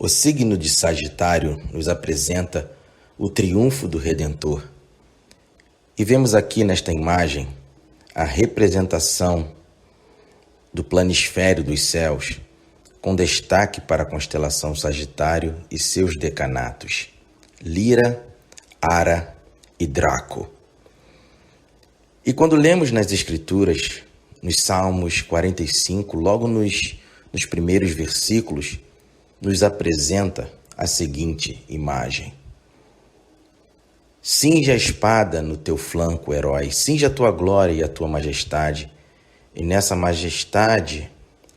O signo de Sagitário nos apresenta o triunfo do Redentor. E vemos aqui nesta imagem a representação do planisfério dos céus, com destaque para a constelação Sagitário e seus decanatos, Lira, Ara e Draco. E quando lemos nas Escrituras, nos Salmos 45, logo nos primeiros versículos, nos apresenta a seguinte imagem. Cinge a espada no teu flanco, herói, cinge a tua glória e a tua majestade, e nessa majestade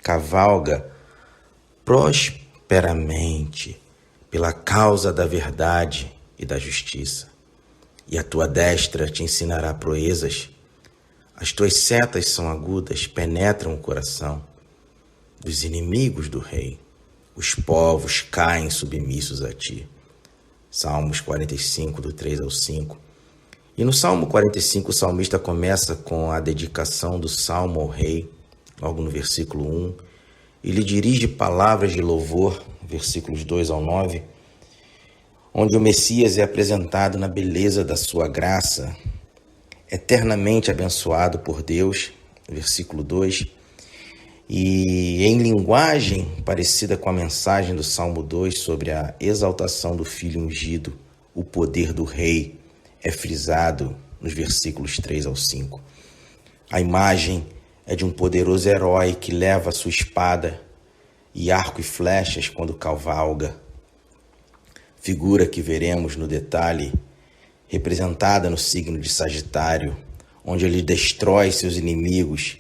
cavalga prosperamente pela causa da verdade e da justiça. E a tua destra te ensinará proezas, as tuas setas são agudas, penetram o coração dos inimigos do rei. Os povos caem submissos a ti. Salmos 45, do 3 ao 5. E no Salmo 45, o salmista começa com a dedicação do salmo ao rei, logo no versículo 1, e lhe dirige palavras de louvor, versículos 2 ao 9, onde o Messias é apresentado na beleza da sua graça, eternamente abençoado por Deus, versículo 2, e em linguagem parecida com a mensagem do Salmo 2 sobre a exaltação do Filho ungido, o poder do Rei é frisado nos versículos 3 ao 5. A imagem é de um poderoso herói que leva sua espada e arco e flechas quando cavalga, figura que veremos no detalhe representada no signo de Sagitário, onde ele destrói seus inimigos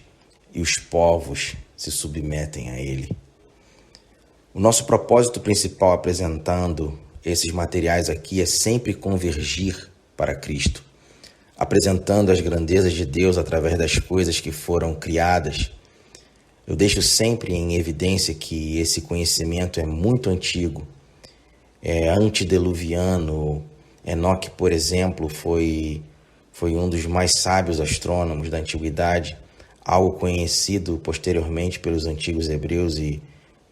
e os povos se submetem a ele. O nosso propósito principal apresentando esses materiais aqui é sempre convergir para Cristo, apresentando as grandezas de Deus através das coisas que foram criadas. Eu deixo sempre em evidência que esse conhecimento é muito antigo, é antediluviano. Enoque, por exemplo, foi um dos mais sábios astrônomos da antiguidade, algo conhecido posteriormente pelos antigos hebreus e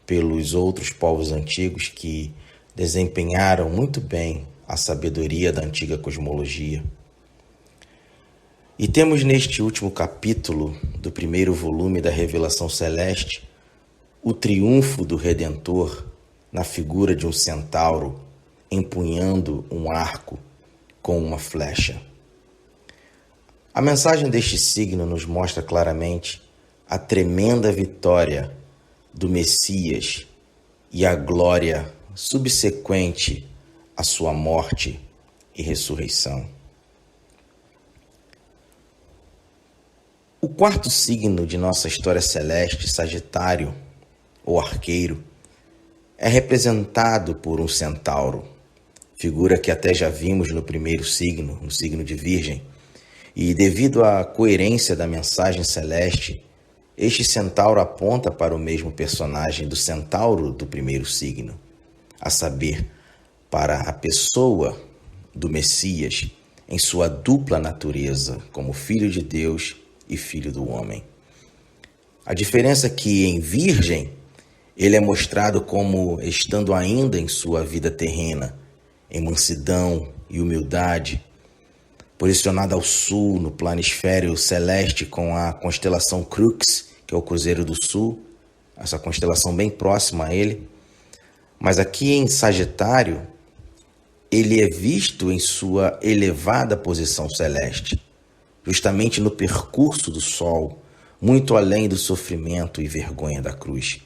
pelos outros povos antigos que desempenharam muito bem a sabedoria da antiga cosmologia. E temos neste último capítulo do primeiro volume da Revelação Celeste o triunfo do Redentor na figura de um centauro empunhando um arco com uma flecha. A mensagem deste signo nos mostra claramente a tremenda vitória do Messias e a glória subsequente à sua morte e ressurreição. O quarto signo de nossa história celeste, Sagitário, ou Arqueiro, é representado por um centauro, figura que até já vimos no primeiro signo, no signo de Virgem. E devido à coerência da mensagem celeste, este centauro aponta para o mesmo personagem do centauro do primeiro signo, a saber, para a pessoa do Messias em sua dupla natureza, como Filho de Deus e Filho do homem. A diferença é que em Virgem, ele é mostrado como estando ainda em sua vida terrena, em mansidão e humildade, posicionado ao sul, no planisfério celeste, com a constelação Crux, que é o Cruzeiro do Sul, essa constelação bem próxima a ele. Mas aqui em Sagitário, ele é visto em sua elevada posição celeste, justamente no percurso do Sol, muito além do sofrimento e vergonha da cruz,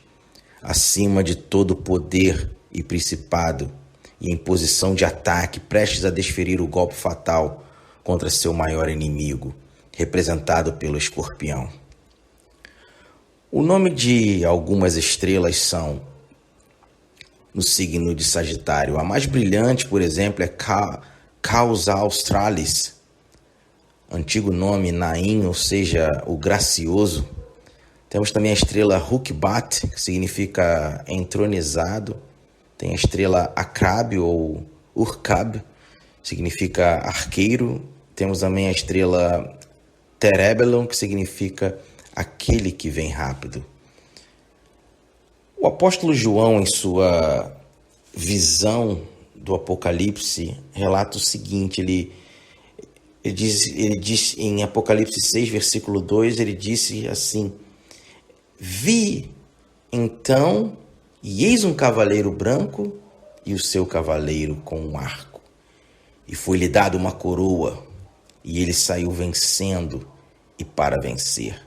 acima de todo poder e principado, e em posição de ataque, prestes a desferir o golpe fatal contra seu maior inimigo, representado pelo escorpião. O nome de algumas estrelas são, no signo de Sagitário, a mais brilhante, por exemplo, é Causa Australis, antigo nome Naim, ou seja, o gracioso. Temos também a estrela Rukbat, que significa entronizado. Tem a estrela Akrab, ou Urkab, significa arqueiro. Temos também a estrela Terebelon, que significa aquele que vem rápido. O apóstolo João, em sua visão do Apocalipse relata o seguinte, ele diz em Apocalipse 6, versículo 2, ele disse assim: vi então, e eis um cavaleiro branco e o seu cavaleiro com um arco. E foi-lhe dado uma coroa, e ele saiu vencendo e para vencer.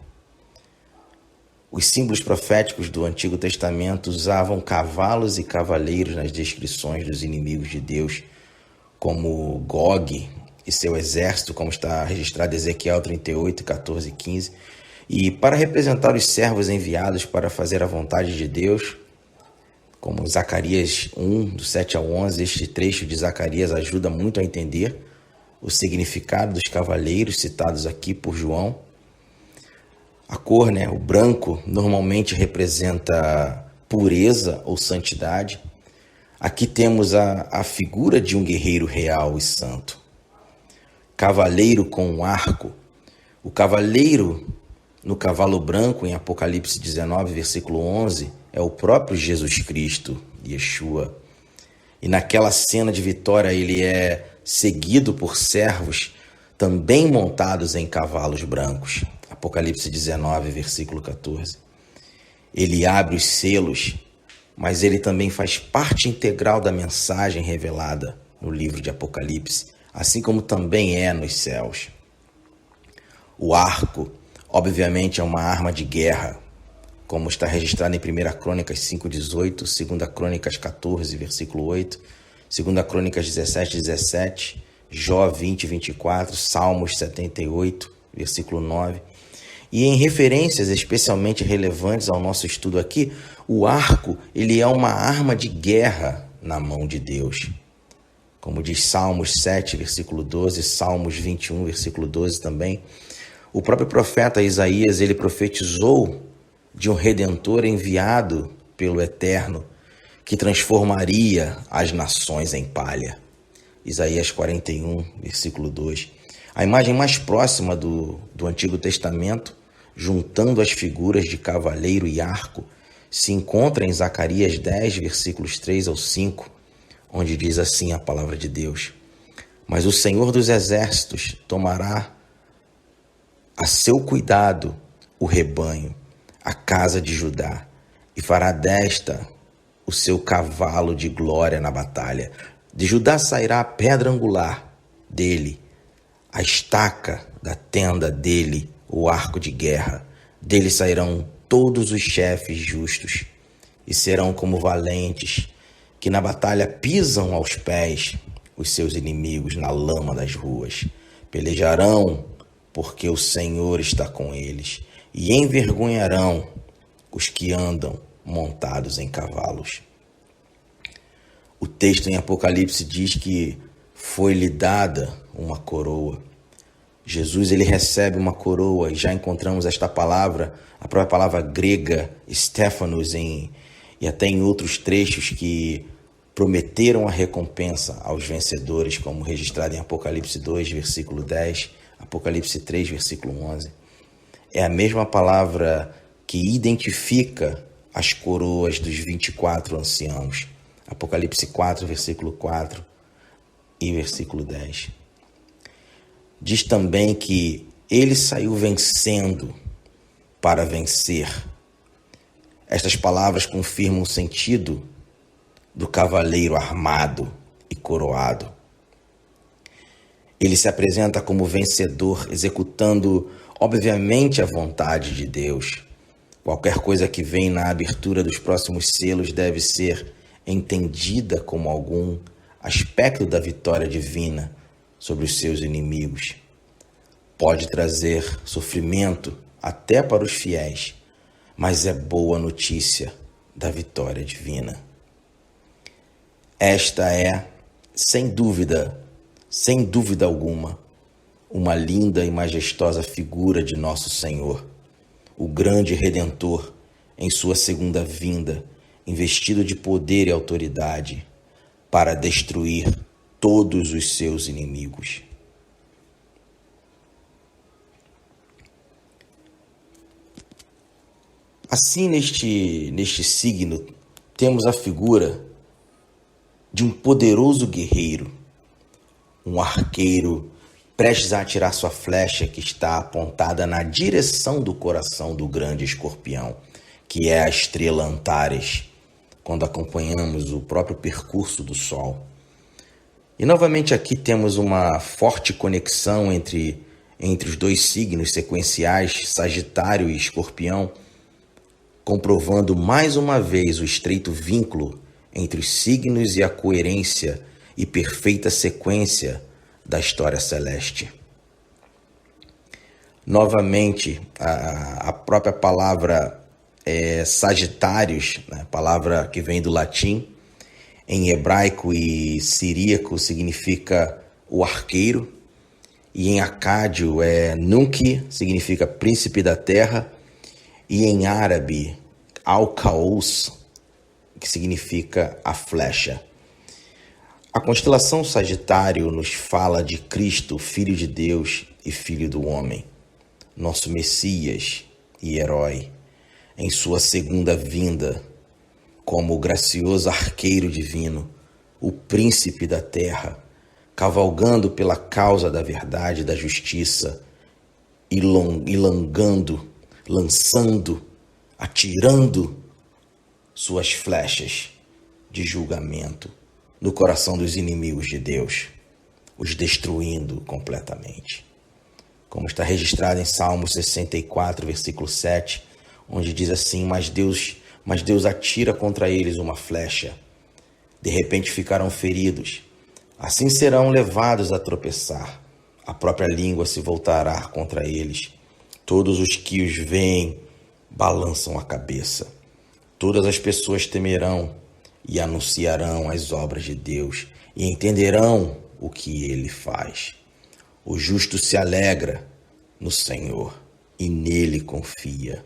Os símbolos proféticos do Antigo Testamento usavam cavalos e cavaleiros nas descrições dos inimigos de Deus, como Gog e seu exército, como está registrado em Ezequiel 38, 14 e 15. E para representar os servos enviados para fazer a vontade de Deus, como Zacarias 1, do 7 ao 11, este trecho de Zacarias ajuda muito a entender o significado dos cavaleiros citados aqui por João. A cor, o branco, normalmente representa pureza ou santidade. Aqui temos a figura de um guerreiro real e santo. Cavaleiro com um arco. O cavaleiro no cavalo branco, em Apocalipse 19, versículo 11, é o próprio Jesus Cristo, Yeshua. E naquela cena de vitória ele é seguido por servos também montados em cavalos brancos. Apocalipse 19, versículo 14. Ele abre os selos, mas ele também faz parte integral da mensagem revelada no livro de Apocalipse, assim como também é nos céus. O arco, obviamente, é uma arma de guerra, como está registrado em 1 Crônicas 5:18, 2 Crônicas 14, versículo 8, 2 Crônicas 17:17, Jó 20:24, Salmos 78, versículo 9. E em referências especialmente relevantes ao nosso estudo aqui, o arco ele é uma arma de guerra na mão de Deus. Como diz Salmos 7, versículo 12, Salmos 21, versículo 12 também. O próprio profeta Isaías, ele profetizou de um Redentor enviado pelo Eterno, que transformaria as nações em palha. Isaías 41, versículo 2. A imagem mais próxima do Antigo Testamento, juntando as figuras de cavaleiro e arco, se encontra em Zacarias 10, versículos 3 ao 5, onde diz assim a palavra de Deus: mas o Senhor dos Exércitos tomará a seu cuidado o rebanho, a casa de Judá, e fará desta o seu cavalo de glória na batalha. De Judá sairá a pedra angular dele, a estaca da tenda dele, o arco de guerra. Dele sairão todos os chefes justos, e serão como valentes, que na batalha pisam aos pés os seus inimigos na lama das ruas. Pelejarão, porque o Senhor está com eles, e envergonharão os que andam montados em cavalos. O texto em Apocalipse diz que foi-lhe dada uma coroa. Jesus ele recebe uma coroa, e já encontramos esta palavra, a própria palavra grega, Stephanos, e até em outros trechos que prometeram a recompensa aos vencedores, como registrado em Apocalipse 2, versículo 10, Apocalipse 3, versículo 11. É a mesma palavra que identifica as coroas dos 24 anciãos. Apocalipse 4, versículo 4 e versículo 10. Diz também que ele saiu vencendo para vencer. Estas palavras confirmam o sentido do cavaleiro armado e coroado. Ele se apresenta como vencedor, executando, obviamente, a vontade de Deus. Qualquer coisa que vem na abertura dos próximos selos deve ser entendida como algum aspecto da vitória divina sobre os seus inimigos. Pode trazer sofrimento até para os fiéis, mas é boa notícia da vitória divina. Esta é, sem dúvida alguma, uma linda e majestosa figura de nosso Senhor, o grande Redentor, em sua segunda vinda, investido de poder e autoridade para destruir todos os seus inimigos. Assim, neste signo, temos a figura de um poderoso guerreiro, um arqueiro prestes a atirar sua flecha que está apontada na direção do coração do grande escorpião, que é a estrela Antares, quando acompanhamos o próprio percurso do Sol. E novamente aqui temos uma forte conexão entre os dois signos sequenciais, Sagitário e Escorpião, comprovando mais uma vez o estreito vínculo entre os signos e a coerência e perfeita sequência da história celeste. Novamente, a própria palavra Sagitários, né, palavra que vem do latim, em hebraico e siríaco significa o arqueiro, e em acádio Nunki, significa príncipe da terra, e em árabe Al-Qaus, que significa a flecha. A constelação Sagitário nos fala de Cristo, Filho de Deus e Filho do Homem, nosso Messias e herói, em sua segunda vinda, como o gracioso arqueiro divino, o príncipe da terra, cavalgando pela causa da verdade e da justiça, lançando, atirando suas flechas de julgamento no coração dos inimigos de Deus, os destruindo completamente. Como está registrado em Salmo 64, versículo 7, onde diz assim: Mas Deus atira contra eles uma flecha. De repente ficarão feridos. Assim serão levados a tropeçar. A própria língua se voltará contra eles. Todos os que os veem balançam a cabeça. Todas as pessoas temerão e anunciarão as obras de Deus e entenderão o que ele faz. O justo se alegra no Senhor e nele confia.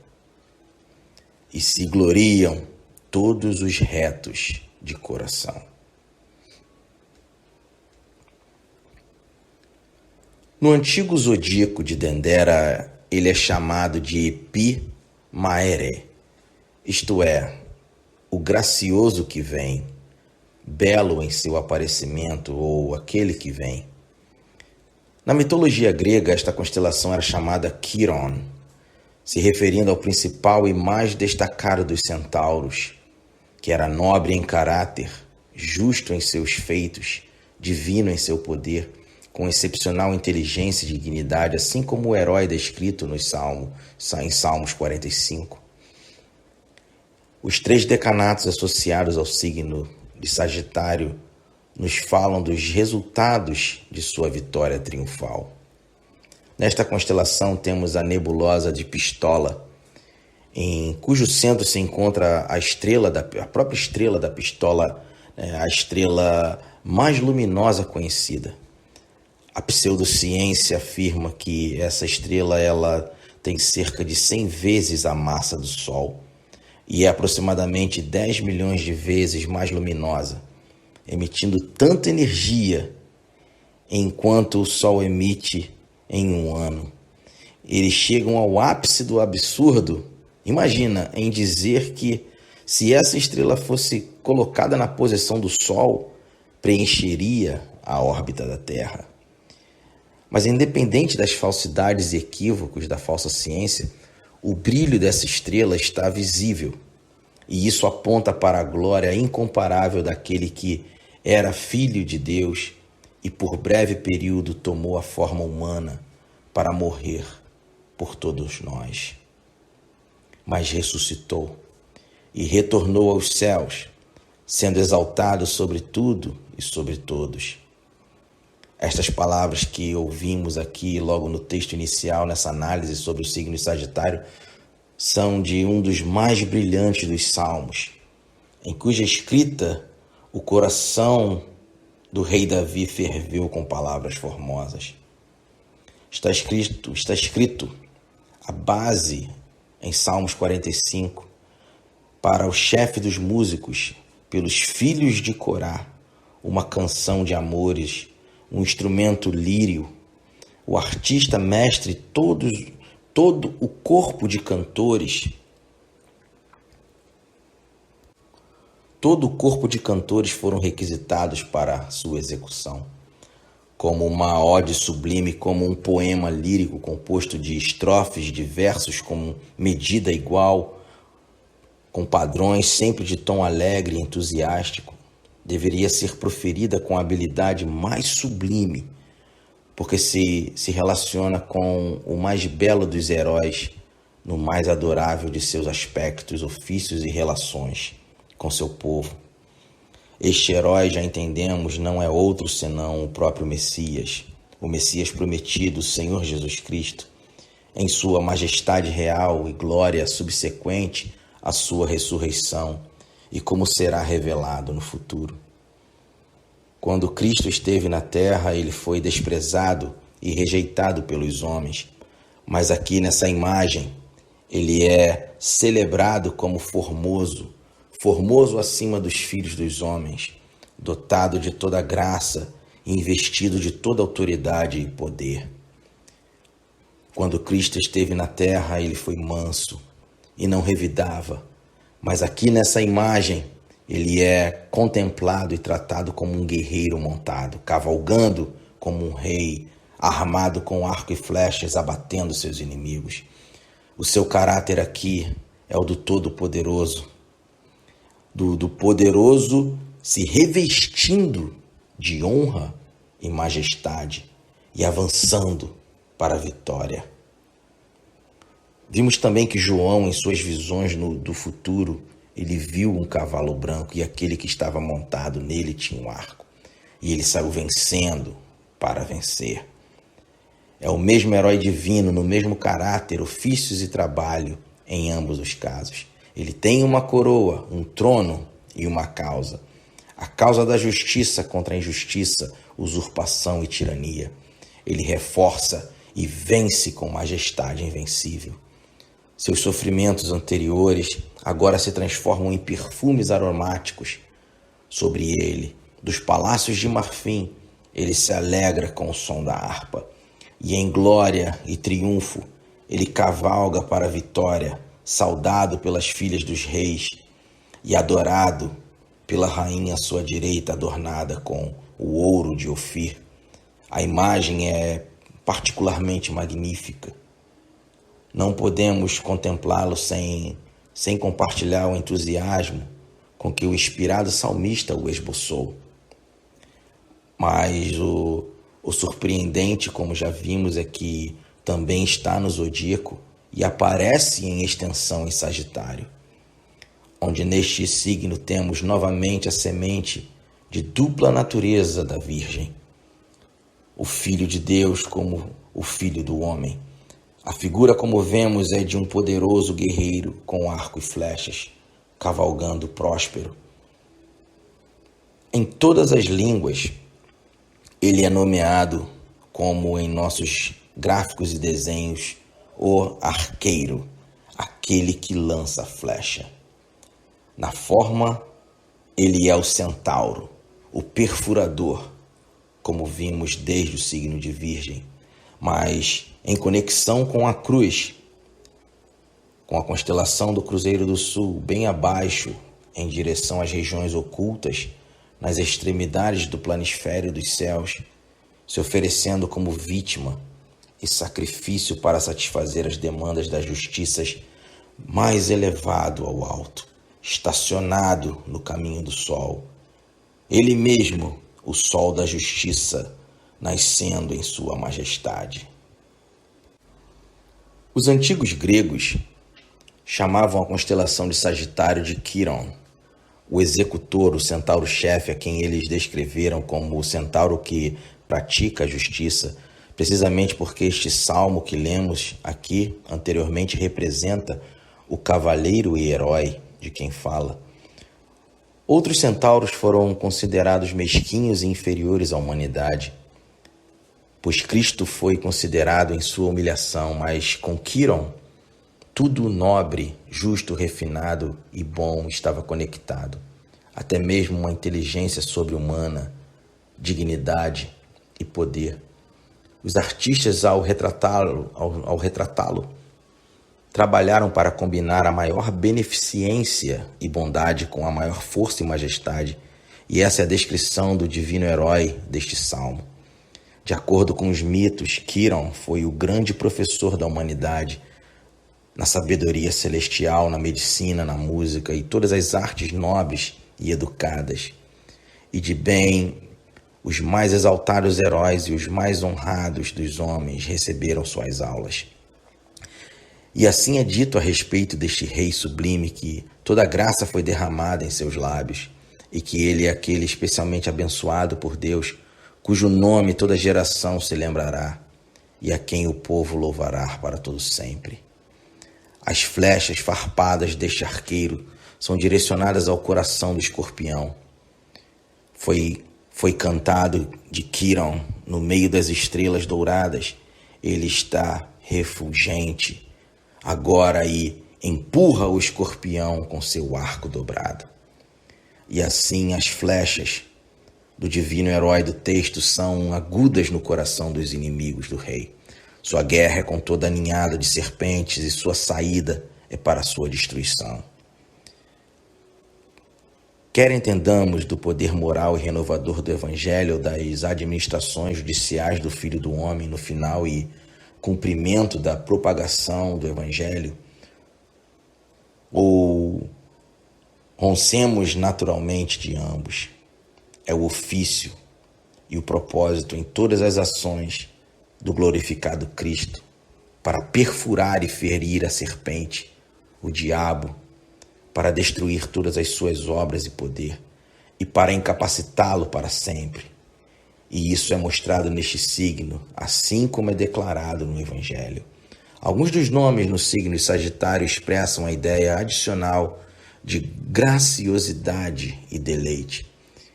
E se gloriam todos os retos de coração. No antigo zodíaco de Dendera, ele é chamado de Pi Maere, isto é, o gracioso que vem, belo em seu aparecimento ou aquele que vem. Na mitologia grega, esta constelação era chamada Quiron, se referindo ao principal e mais destacado dos centauros, que era nobre em caráter, justo em seus feitos, divino em seu poder, com excepcional inteligência e dignidade, assim como o herói descrito em Salmos 45. Os 3 decanatos associados ao signo de Sagitário nos falam dos resultados de sua vitória triunfal. Nesta constelação temos a nebulosa de Pistola, em cujo centro se encontra a própria estrela da Pistola, a estrela mais luminosa conhecida. A pseudociência afirma que essa estrela ela tem cerca de 100 vezes a massa do Sol e é aproximadamente 10 milhões de vezes mais luminosa, emitindo tanta energia enquanto o Sol emite em um ano. Eles chegam ao ápice do absurdo, imagina, em dizer que se essa estrela fosse colocada na posição do Sol, preencheria a órbita da Terra. Mas independente das falsidades e equívocos da falsa ciência, o brilho dessa estrela está visível, e isso aponta para a glória incomparável daquele que era Filho de Deus e por breve período tomou a forma humana para morrer por todos nós. Mas ressuscitou e retornou aos céus, sendo exaltado sobre tudo e sobre todos. Estas palavras que ouvimos aqui logo no texto inicial, nessa análise sobre o signo Sagitário, são de um dos mais brilhantes dos salmos, em cuja escrita o coração do rei Davi ferveu com palavras formosas. Está escrito a base em Salmos 45 para o chefe dos músicos, pelos filhos de Corá, uma canção de amores, um instrumento lírio, o artista mestre, todo o corpo de cantores. Todo o corpo de cantores foram requisitados para sua execução. Como uma ode sublime, como um poema lírico composto de estrofes de versos com medida igual, com padrões sempre de tom alegre e entusiástico, deveria ser proferida com a habilidade mais sublime, porque se relaciona com o mais belo dos heróis, no mais adorável de seus aspectos, ofícios e relações com seu povo. Este herói, já entendemos, não é outro senão o próprio Messias, o Messias prometido, o Senhor Jesus Cristo, em sua majestade real e glória subsequente à sua ressurreição, e como será revelado no futuro. Quando Cristo esteve na terra, ele foi desprezado e rejeitado pelos homens, mas aqui nessa imagem ele é celebrado como formoso acima dos filhos dos homens, dotado de toda graça e investido de toda autoridade e poder. Quando Cristo esteve na terra, ele foi manso e não revidava, mas aqui nessa imagem ele é contemplado e tratado como um guerreiro montado, cavalgando como um rei, armado com arco e flechas, abatendo seus inimigos. O seu caráter aqui é o do Todo-Poderoso, do poderoso se revestindo de honra e majestade e avançando para a vitória. Vimos também que João, em suas visões do futuro, ele viu um cavalo branco e aquele que estava montado nele tinha um arco. E ele saiu vencendo para vencer. É o mesmo herói divino, no mesmo caráter, ofícios e trabalho em ambos os casos. Ele tem uma coroa, um trono e uma causa. A causa da justiça contra a injustiça, usurpação e tirania. Ele reforça e vence com majestade invencível. Seus sofrimentos anteriores agora se transformam em perfumes aromáticos sobre ele. Dos palácios de marfim, ele se alegra com o som da harpa. E em glória e triunfo, ele cavalga para a vitória, saudado pelas filhas dos reis e adorado pela rainha à sua direita, adornada com o ouro de Ofir. A imagem é particularmente magnífica. Não podemos contemplá-lo sem compartilhar o entusiasmo com que o inspirado salmista o esboçou. Mas o surpreendente, como já vimos, é que também está no zodíaco e aparece em extensão em Sagitário, onde neste signo temos novamente a semente de dupla natureza da Virgem, o Filho de Deus como o Filho do homem. A figura, como vemos, é de um poderoso guerreiro com arco e flechas, cavalgando próspero. Em todas as línguas, ele é nomeado como em nossos gráficos e desenhos, o arqueiro, aquele que lança a flecha. Na forma, ele é o centauro, o perfurador, como vimos desde o signo de Virgem, mas em conexão com a cruz, com a constelação do Cruzeiro do Sul, bem abaixo, em direção às regiões ocultas, nas extremidades do planisfério dos céus, se oferecendo como vítima e sacrifício para satisfazer as demandas das justiças mais elevado ao alto, estacionado no caminho do sol. Ele mesmo, o sol da justiça, nascendo em sua majestade. Os antigos gregos chamavam a constelação de Sagitário de Quiron, o executor, o centauro-chefe, a quem eles descreveram como o centauro que pratica a justiça, precisamente porque este salmo que lemos aqui anteriormente representa o cavaleiro e herói de quem fala. Outros centauros foram considerados mesquinhos e inferiores à humanidade, pois Cristo foi considerado em sua humilhação, mas com Quiron, tudo nobre, justo, refinado e bom estava conectado. Até mesmo uma inteligência sobre-humana, dignidade e poder. Os artistas, ao retratá-lo, trabalharam para combinar a maior beneficência e bondade com a maior força e majestade, e essa é a descrição do divino herói deste salmo. De acordo com os mitos, Quiron foi o grande professor da humanidade na sabedoria celestial, na medicina, na música e todas as artes nobres e educadas. E de bem, os mais exaltados heróis e os mais honrados dos homens receberam suas aulas. E assim é dito a respeito deste rei sublime que toda a graça foi derramada em seus lábios e que ele é aquele especialmente abençoado por Deus, cujo nome toda geração se lembrará e a quem o povo louvará para todo sempre. As flechas farpadas deste arqueiro são direcionadas ao coração do escorpião. Foi cantado de Quiron no meio das estrelas douradas. Ele está refulgente agora e empurra o escorpião com seu arco dobrado. E assim as flechas do divino herói do texto são agudas no coração dos inimigos do rei. Sua guerra é com toda a ninhada de serpentes e sua saída é para a sua destruição. Quer entendamos do poder moral e renovador do Evangelho, das administrações judiciais do Filho do Homem no final e cumprimento da propagação do Evangelho, ou roncemos naturalmente de ambos. É o ofício e o propósito em todas as ações do glorificado Cristo para perfurar e ferir a serpente, o diabo, para destruir todas as suas obras e poder e para incapacitá-lo para sempre. E isso é mostrado neste signo, assim como é declarado no Evangelho. Alguns dos nomes no signo Sagitário expressam a ideia adicional de graciosidade e deleite,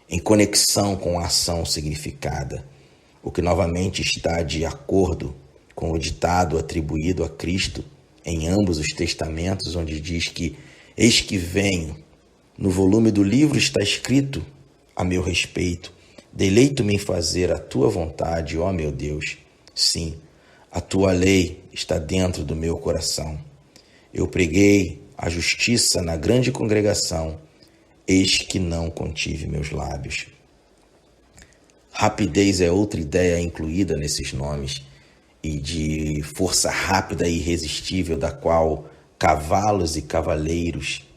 em conexão com a ação significada, o que novamente está de acordo com o ditado atribuído a Cristo em ambos os testamentos, onde diz que eis que venho. No volume do livro está escrito a meu respeito: deleito-me em fazer a tua vontade, ó meu Deus. Sim, a tua lei está dentro do meu coração. Eu preguei a justiça na grande congregação, eis que não contive meus lábios. Rapidez é outra ideia incluída nesses nomes, e de força rápida e irresistível, da qual cavalos e cavaleiros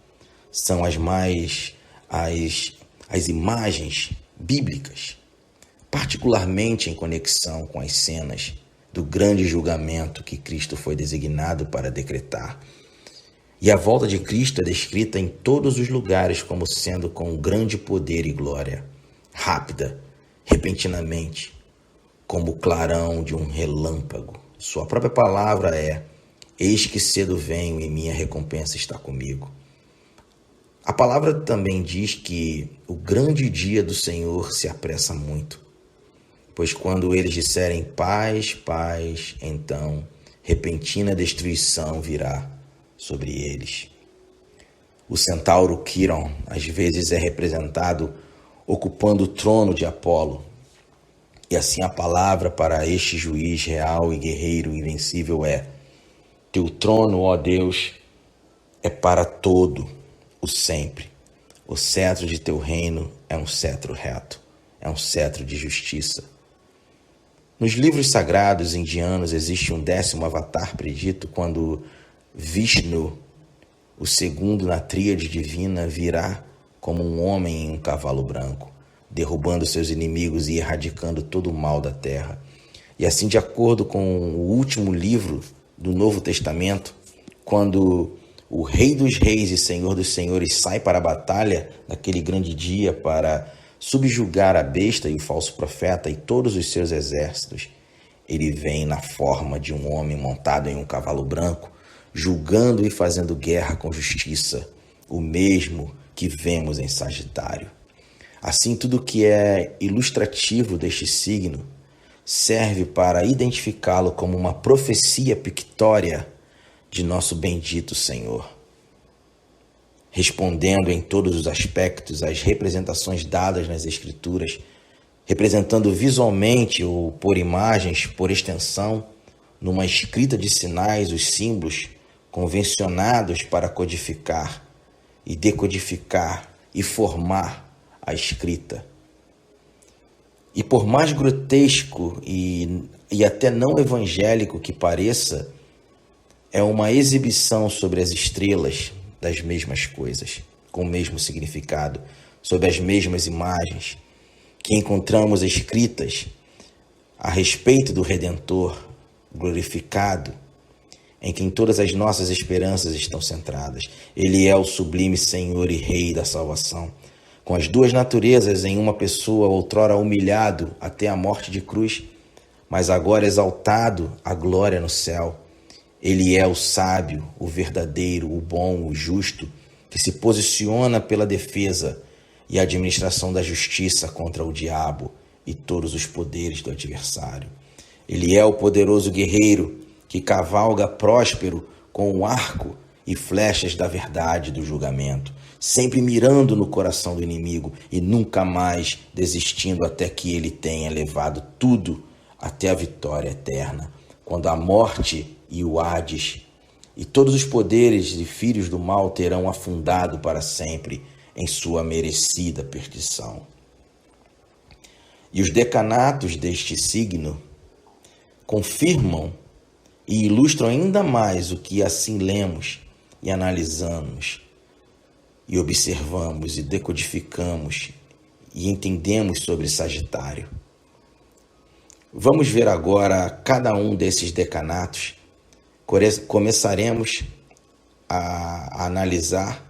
são as imagens bíblicas, particularmente em conexão com as cenas do grande julgamento que Cristo foi designado para decretar. E a volta de Cristo é descrita em todos os lugares como sendo com grande poder e glória, rápida, repentinamente, como o clarão de um relâmpago. Sua própria palavra é: eis que cedo venho e minha recompensa está comigo. A palavra também diz que o grande dia do Senhor se apressa muito, pois quando eles disserem paz, paz, então repentina destruição virá sobre eles. O centauro Quiron às vezes é representado ocupando o trono de Apolo, e assim a palavra para este juiz real e guerreiro invencível é: teu trono, ó Deus, é para todo o sempre. O cetro de teu reino é um cetro reto, é um cetro de justiça. Nos livros sagrados indianos existe um 10º avatar predito quando Vishnu, o segundo na tríade divina, virá como um homem em um cavalo branco, derrubando seus inimigos e erradicando todo o mal da terra. E assim, de acordo com o último livro do Novo Testamento, quando o Rei dos Reis e Senhor dos Senhores sai para a batalha naquele grande dia para subjugar a besta e o falso profeta e todos os seus exércitos, ele vem na forma de um homem montado em um cavalo branco, julgando e fazendo guerra com justiça, o mesmo que vemos em Sagitário. Assim, tudo que é ilustrativo deste signo serve para identificá-lo como uma profecia pictória de nosso bendito Senhor, respondendo em todos os aspectos às representações dadas nas Escrituras, representando visualmente ou por imagens, por extensão, numa escrita de sinais, os símbolos convencionados para codificar e decodificar e formar a escrita. E por mais grotesco e até não evangélico que pareça, é uma exibição sobre as estrelas das mesmas coisas, com o mesmo significado, sobre as mesmas imagens que encontramos escritas a respeito do Redentor glorificado, em quem todas as nossas esperanças estão centradas. Ele é o sublime Senhor e Rei da salvação, com as duas naturezas em uma pessoa, outrora humilhado até a morte de cruz, mas agora exaltado à glória no céu. Ele é o sábio, o verdadeiro, o bom, o justo, que se posiciona pela defesa e administração da justiça contra o diabo e todos os poderes do adversário. Ele é o poderoso guerreiro que cavalga próspero com o arco e flechas da verdade do julgamento, sempre mirando no coração do inimigo e nunca mais desistindo até que ele tenha levado tudo até a vitória eterna, quando a morte e o Hades e todos os poderes e filhos do mal terão afundado para sempre em sua merecida perdição. E os decanatos deste signo confirmam e ilustram ainda mais o que assim lemos e analisamos e observamos e decodificamos e entendemos sobre Sagitário. Vamos ver agora cada um desses decanatos. Começaremos a analisar.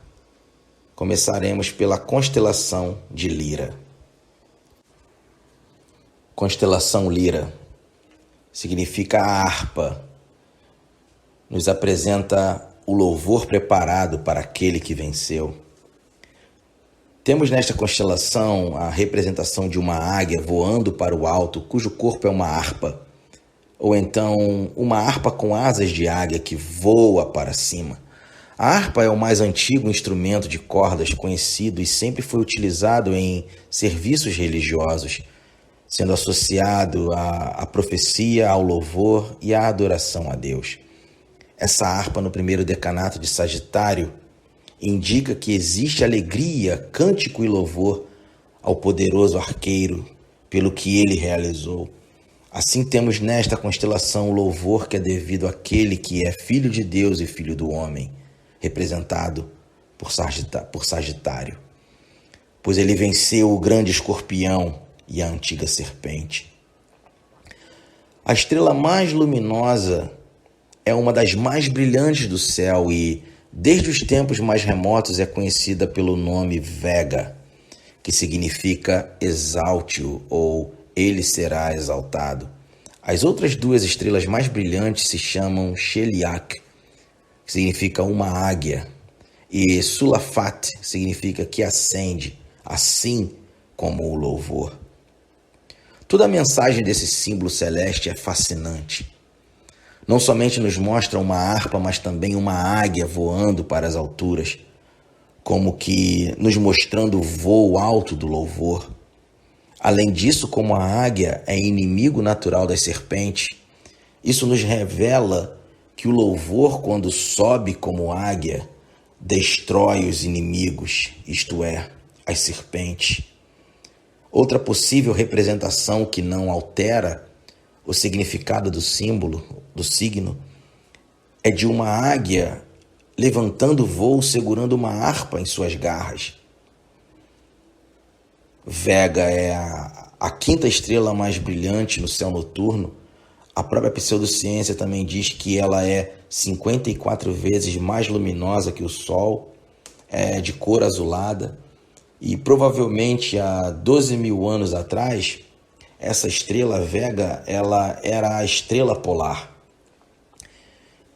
Começaremos pela constelação de Lira. Constelação Lira significa a harpa. Nos apresenta o louvor preparado para aquele que venceu. Temos nesta constelação a representação de uma águia voando para o alto, cujo corpo é uma harpa, ou então uma harpa com asas de águia que voa para cima. A harpa é o mais antigo instrumento de cordas conhecido e sempre foi utilizado em serviços religiosos, sendo associado à profecia, ao louvor e à adoração a Deus. Essa harpa no primeiro decanato de Sagitário indica que existe alegria, cântico e louvor ao poderoso arqueiro pelo que ele realizou. Assim temos nesta constelação o louvor que é devido àquele que é filho de Deus e filho do homem, representado por Sagitário, pois ele venceu o grande escorpião e a antiga serpente. A estrela mais luminosa é uma das mais brilhantes do céu e, desde os tempos mais remotos, é conhecida pelo nome Vega, que significa exalte-o ou ele será exaltado. As outras duas estrelas mais brilhantes se chamam Sheliak, que significa uma águia, e Sulafat significa que acende, assim como o louvor. Toda a mensagem desse símbolo celeste é fascinante. Não somente nos mostra uma harpa, mas também uma águia voando para as alturas, como que nos mostrando o voo alto do louvor. Além disso, como a águia é inimigo natural das serpentes, isso nos revela que o louvor, quando sobe como águia, destrói os inimigos, isto é, as serpentes. Outra possível representação que não altera o significado do símbolo, do signo, é de uma águia levantando voo, segurando uma harpa em suas garras. Vega é a quinta estrela mais brilhante no céu noturno. A própria pseudociência também diz que ela é 54 vezes mais luminosa que o Sol, é de cor azulada. E provavelmente há 12 mil anos atrás, essa estrela Vega, ela era a estrela polar.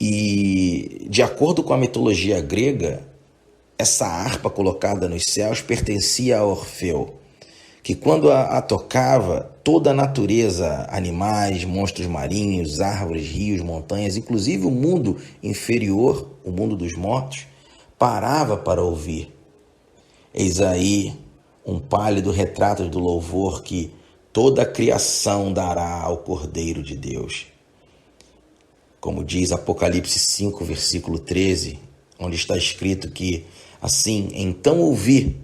E, de acordo com a mitologia grega, essa harpa colocada nos céus pertencia a Orfeu, que quando a tocava, toda a natureza, animais, monstros marinhos, árvores, rios, montanhas, inclusive o mundo inferior, o mundo dos mortos, parava para ouvir. Eis aí um pálido retrato do louvor que toda a criação dará ao Cordeiro de Deus. como diz Apocalipse 5, versículo 13, onde está escrito que, assim, então ouvi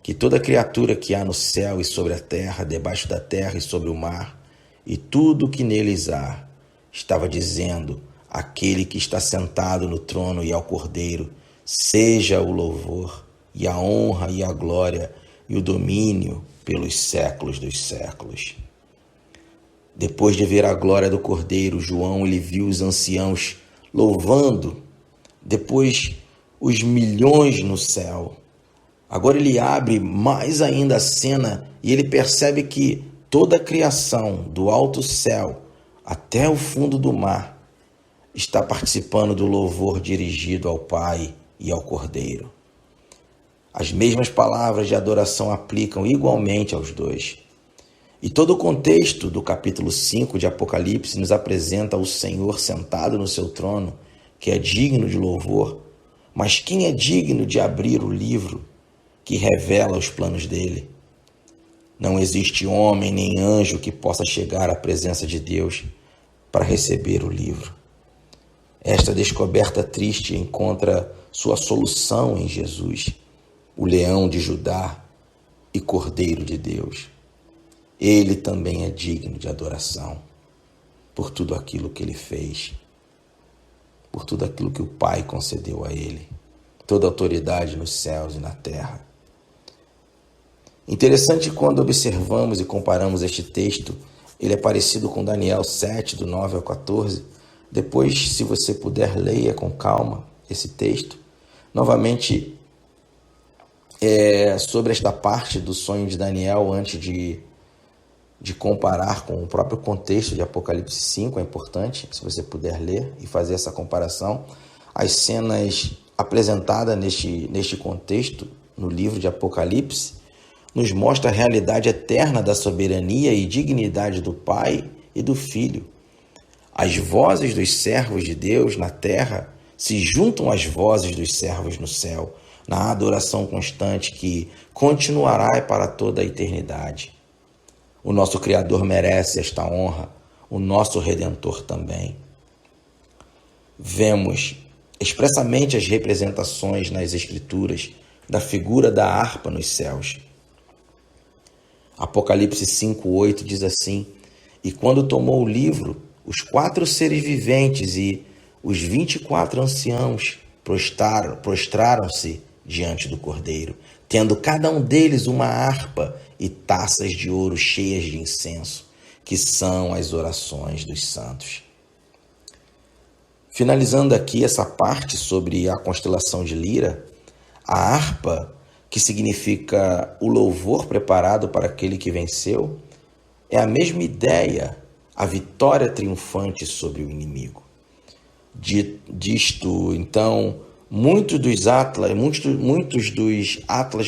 que toda criatura que há no céu e sobre a terra, debaixo da terra e sobre o mar, e tudo que neles há, estava dizendo àquele que está sentado no trono e ao Cordeiro, seja o louvor e a honra e a glória e o domínio pelos séculos dos séculos. Depois de ver a glória do Cordeiro, João ele viu os anciãos louvando, depois os milhões no céu. Agora ele abre mais ainda a cena e ele percebe que toda a criação, do alto céu até o fundo do mar, está participando do louvor dirigido ao Pai e ao Cordeiro. As mesmas palavras de adoração aplicam igualmente aos dois. E todo o contexto do capítulo 5 de Apocalipse nos apresenta o Senhor sentado no seu trono, que é digno de louvor. Mas quem é digno de abrir o livro que revela os planos dele? Não existe homem nem anjo que possa chegar à presença de Deus para receber o livro. Esta descoberta triste encontra sua solução em Jesus, o leão de Judá e Cordeiro de Deus. Ele também é digno de adoração por tudo aquilo que ele fez, por tudo aquilo que o Pai concedeu a ele, toda autoridade nos céus e na terra. Interessante quando observamos e comparamos este texto, ele é parecido com Daniel 7, do 9 ao 14. Depois, se você puder, leia com calma esse texto. Novamente, sobre esta parte do sonho de Daniel, antes de comparar com o próprio contexto de Apocalipse 5, é importante, se você puder ler e fazer essa comparação. As cenas apresentadas neste contexto, no livro de Apocalipse, nos mostra a realidade eterna da soberania e dignidade do Pai e do Filho. As vozes dos servos de Deus na terra se juntam às vozes dos servos no céu, na adoração constante que continuará para toda a eternidade. O nosso Criador merece esta honra, o nosso Redentor também. Vemos expressamente as representações nas Escrituras da figura da harpa nos céus. Apocalipse 5:8 diz assim: e quando tomou o livro, os 4 seres viventes e os 24 anciãos prostraram-se diante do Cordeiro, tendo cada um deles uma harpa e taças de ouro cheias de incenso, que são as orações dos santos. Finalizando aqui essa parte sobre a constelação de Lira, a harpa, que significa o louvor preparado para aquele que venceu, é a mesma ideia, a vitória triunfante sobre o inimigo. Disto, então, muitos dos atlas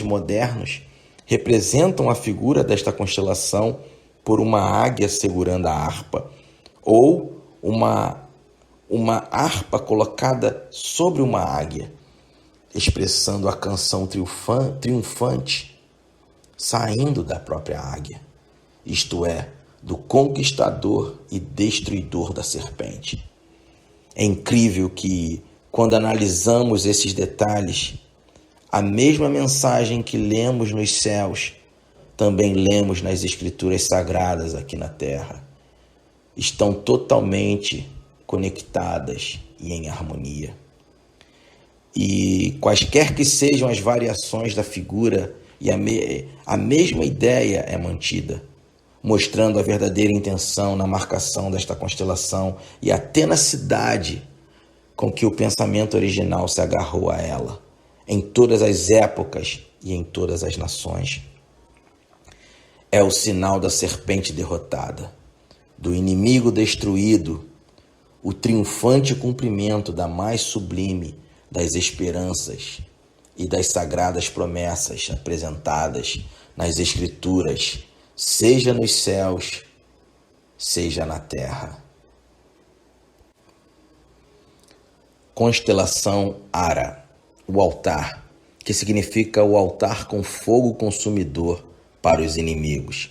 modernos representam a figura desta constelação por uma águia segurando a harpa, ou uma harpa colocada sobre uma águia, expressando a canção triunfante saindo da própria águia, isto é, do conquistador e destruidor da serpente. É incrível que, quando analisamos esses detalhes, a mesma mensagem que lemos nos céus, também lemos nas Escrituras Sagradas aqui na terra. Estão totalmente conectadas e em harmonia. E quaisquer que sejam as variações da figura, a mesma ideia é mantida, mostrando a verdadeira intenção na marcação desta constelação e a tenacidade com que o pensamento original se agarrou a ela, em todas as épocas e em todas as nações. É o sinal da serpente derrotada, do inimigo destruído, o triunfante cumprimento da mais sublime das esperanças e das sagradas promessas apresentadas nas Escrituras, seja nos céus, seja na terra. Constelação Ara, o altar, que significa o altar com fogo consumidor para os inimigos.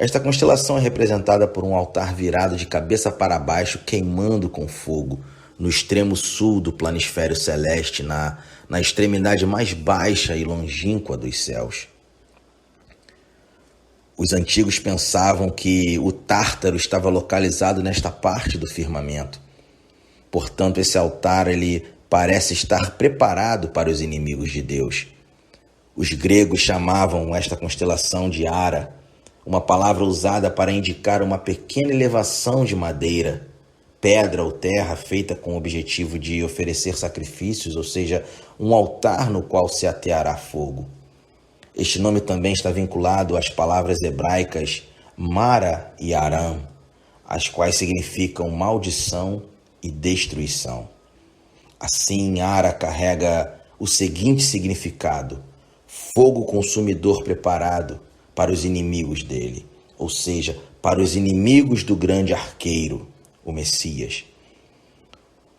Esta constelação é representada por um altar virado de cabeça para baixo, queimando com fogo, no extremo sul do planisfério celeste, na extremidade mais baixa e longínqua dos céus. Os antigos pensavam que o Tártaro estava localizado nesta parte do firmamento. Portanto, esse altar ele parece estar preparado para os inimigos de Deus. Os gregos chamavam esta constelação de Ara, uma palavra usada para indicar uma pequena elevação de madeira, pedra ou terra feita com o objetivo de oferecer sacrifícios, ou seja, um altar no qual se ateará fogo. Este nome também está vinculado às palavras hebraicas Mara e Aram, as quais significam maldição e destruição. Assim, Ara carrega o seguinte significado: fogo consumidor preparado para os inimigos dele, ou seja, para os inimigos do grande arqueiro, o Messias.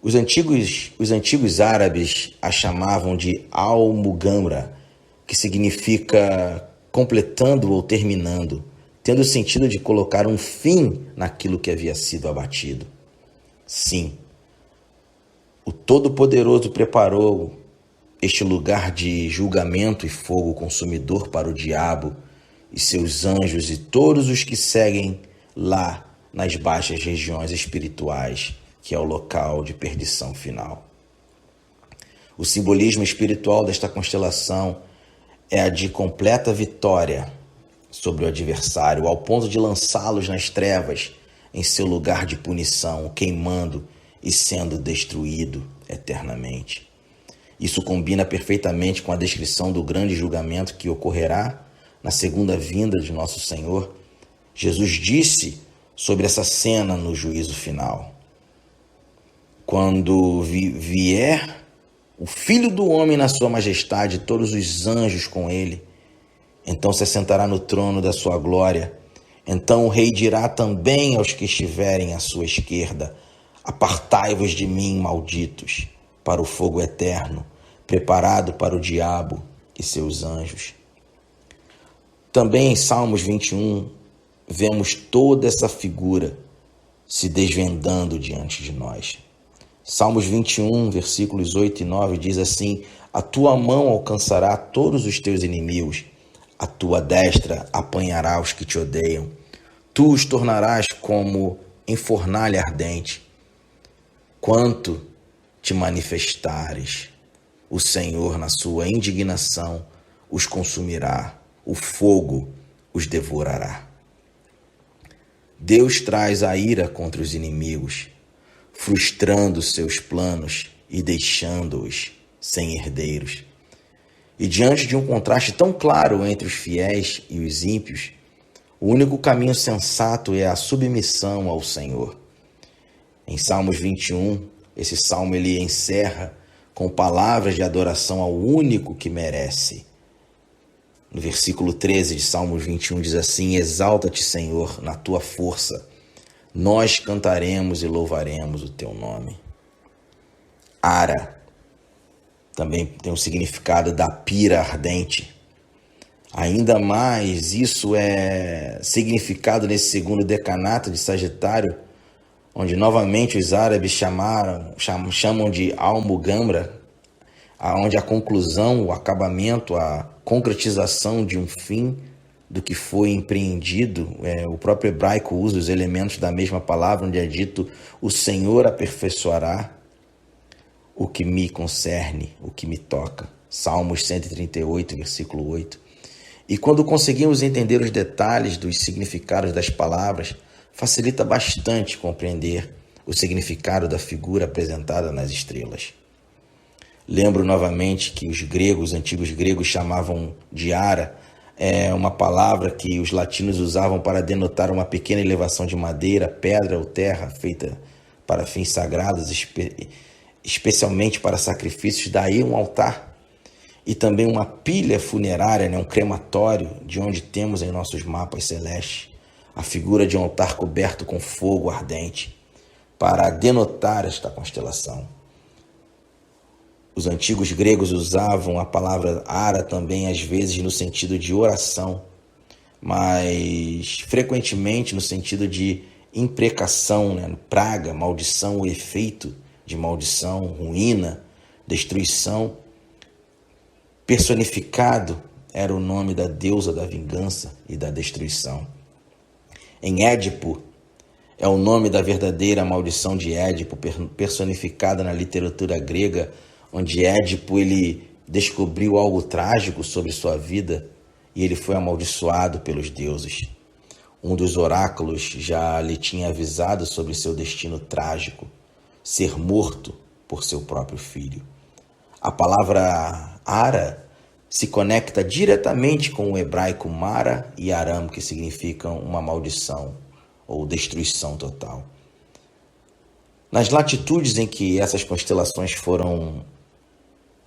Os antigos árabes a chamavam de Al-Mugamra, que significa completando ou terminando, tendo o sentido de colocar um fim naquilo que havia sido abatido. Sim, o Todo-Poderoso preparou este lugar de julgamento e fogo consumidor para o diabo e seus anjos e todos os que seguem lá nas baixas regiões espirituais, que é o local de perdição final. O simbolismo espiritual desta constelação é a de completa vitória sobre o adversário, ao ponto de lançá-los nas trevas, em seu lugar de punição, queimando e sendo destruído eternamente. Isso combina perfeitamente com a descrição do grande julgamento que ocorrerá na segunda vinda de nosso Senhor. Jesus disse sobre essa cena no juízo final: quando vier o Filho do Homem na sua majestade, todos os anjos com ele, então se assentará no trono da sua glória. Então o rei dirá também aos que estiverem à sua esquerda: apartai-vos de mim, malditos, para o fogo eterno, preparado para o diabo e seus anjos. Também em Salmos 21, vemos toda essa figura se desvendando diante de nós. Salmos 21, versículos 8 e 9 diz assim: a tua mão alcançará todos os teus inimigos, a tua destra apanhará os que te odeiam. Tu os tornarás como em fornalha ardente. Quanto te manifestares, o Senhor na sua indignação os consumirá, o fogo os devorará. Deus traz a ira contra os inimigos, frustrando seus planos e deixando-os sem herdeiros. E diante de um contraste tão claro entre os fiéis e os ímpios, o único caminho sensato é a submissão ao Senhor. Em Salmos 21, esse salmo ele encerra com palavras de adoração ao único que merece. No versículo 13 de Salmos 21 diz assim: exalta-te, Senhor, na tua força. Nós cantaremos e louvaremos o teu nome. Ara também tem o significado da pira ardente. Ainda mais, isso é significado nesse segundo decanato de Sagitário, onde novamente os árabes chamam de Al-Mugamra, onde a conclusão, o acabamento, a concretização de um fim do que foi empreendido. O próprio hebraico usa os elementos da mesma palavra, onde é dito: o Senhor aperfeiçoará o que me concerne, o que me toca. Salmos 138, versículo 8. E quando conseguimos entender os detalhes dos significados das palavras, facilita bastante compreender o significado da figura apresentada nas estrelas. Lembro novamente que os antigos gregos chamavam de Ara, uma palavra que os latinos usavam para denotar uma pequena elevação de madeira, pedra ou terra feita para fins sagrados, especialmente para sacrifícios, daí um altar. E também uma pilha funerária, um crematório, de onde temos em nossos mapas celestes a figura de um altar coberto com fogo ardente, para denotar esta constelação. Os antigos gregos usavam a palavra Ara também, às vezes, no sentido de oração, mas frequentemente no sentido de imprecação, né? Praga, maldição, o efeito de maldição, ruína, destruição. Personificado era o nome da deusa da vingança e da destruição. Em Édipo, é o nome da verdadeira maldição de Édipo, personificada na literatura grega, onde Édipo ele descobriu algo trágico sobre sua vida e ele foi amaldiçoado pelos deuses. Um dos oráculos já lhe tinha avisado sobre seu destino trágico, ser morto por seu próprio filho. A palavra Ara se conecta diretamente com o hebraico Mara e Aram, que significam uma maldição ou destruição total. Nas latitudes em que essas constelações foram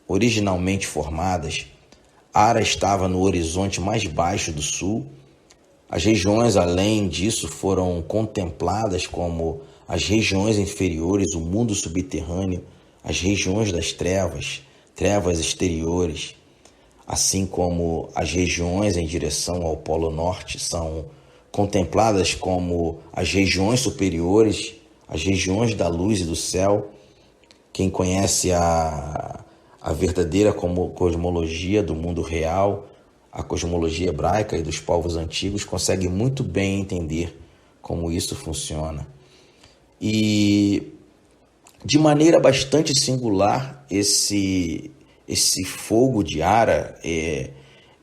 originalmente formadas, Ara estava no horizonte mais baixo do sul. As regiões além disso foram contempladas como as regiões inferiores, o mundo subterrâneo, as regiões das trevas, trevas exteriores, assim como as regiões em direção ao Polo Norte são contempladas como as regiões superiores, as regiões da luz e do céu. Quem conhece a verdadeira cosmologia do mundo real, a cosmologia hebraica e dos povos antigos, consegue muito bem entender como isso funciona. E de maneira bastante singular, esse fogo de Ara,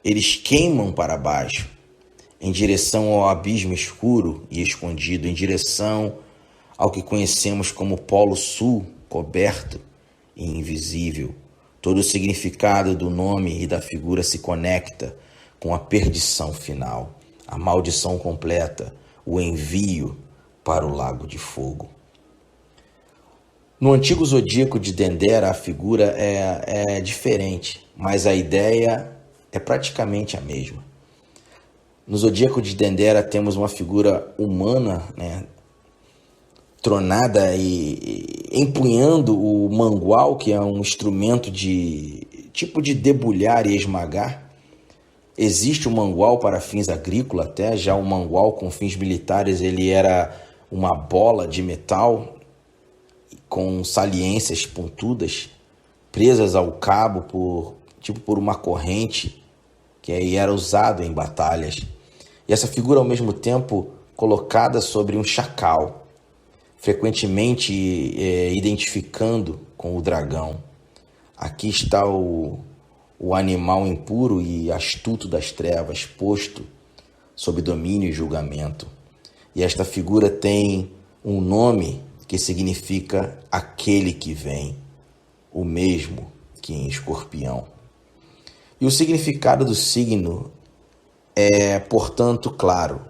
eles queimam para baixo, em direção ao abismo escuro e escondido, em direção ao que conhecemos como Polo Sul, coberto e invisível. Todo o significado do nome e da figura se conecta com a perdição final, a maldição completa, o envio para o lago de fogo. No antigo zodíaco de Dendera, a figura é diferente, mas a ideia é praticamente a mesma. No zodíaco de Dendera temos uma figura humana, né, tronada e empunhando o mangual, que é um instrumento tipo de debulhar e esmagar. Existe o mangual para fins agrícolas, até já o mangual com fins militares, ele era uma bola de metal com saliências pontudas, presas ao cabo por uma corrente, que aí era usado em batalhas. E essa figura, ao mesmo tempo, colocada sobre um chacal, frequentemente identificando com o dragão. Aqui está o animal impuro e astuto das trevas, posto sob domínio e julgamento. E esta figura tem um nome que significa aquele que vem, o mesmo que em escorpião. E o significado do signo é, portanto, claro.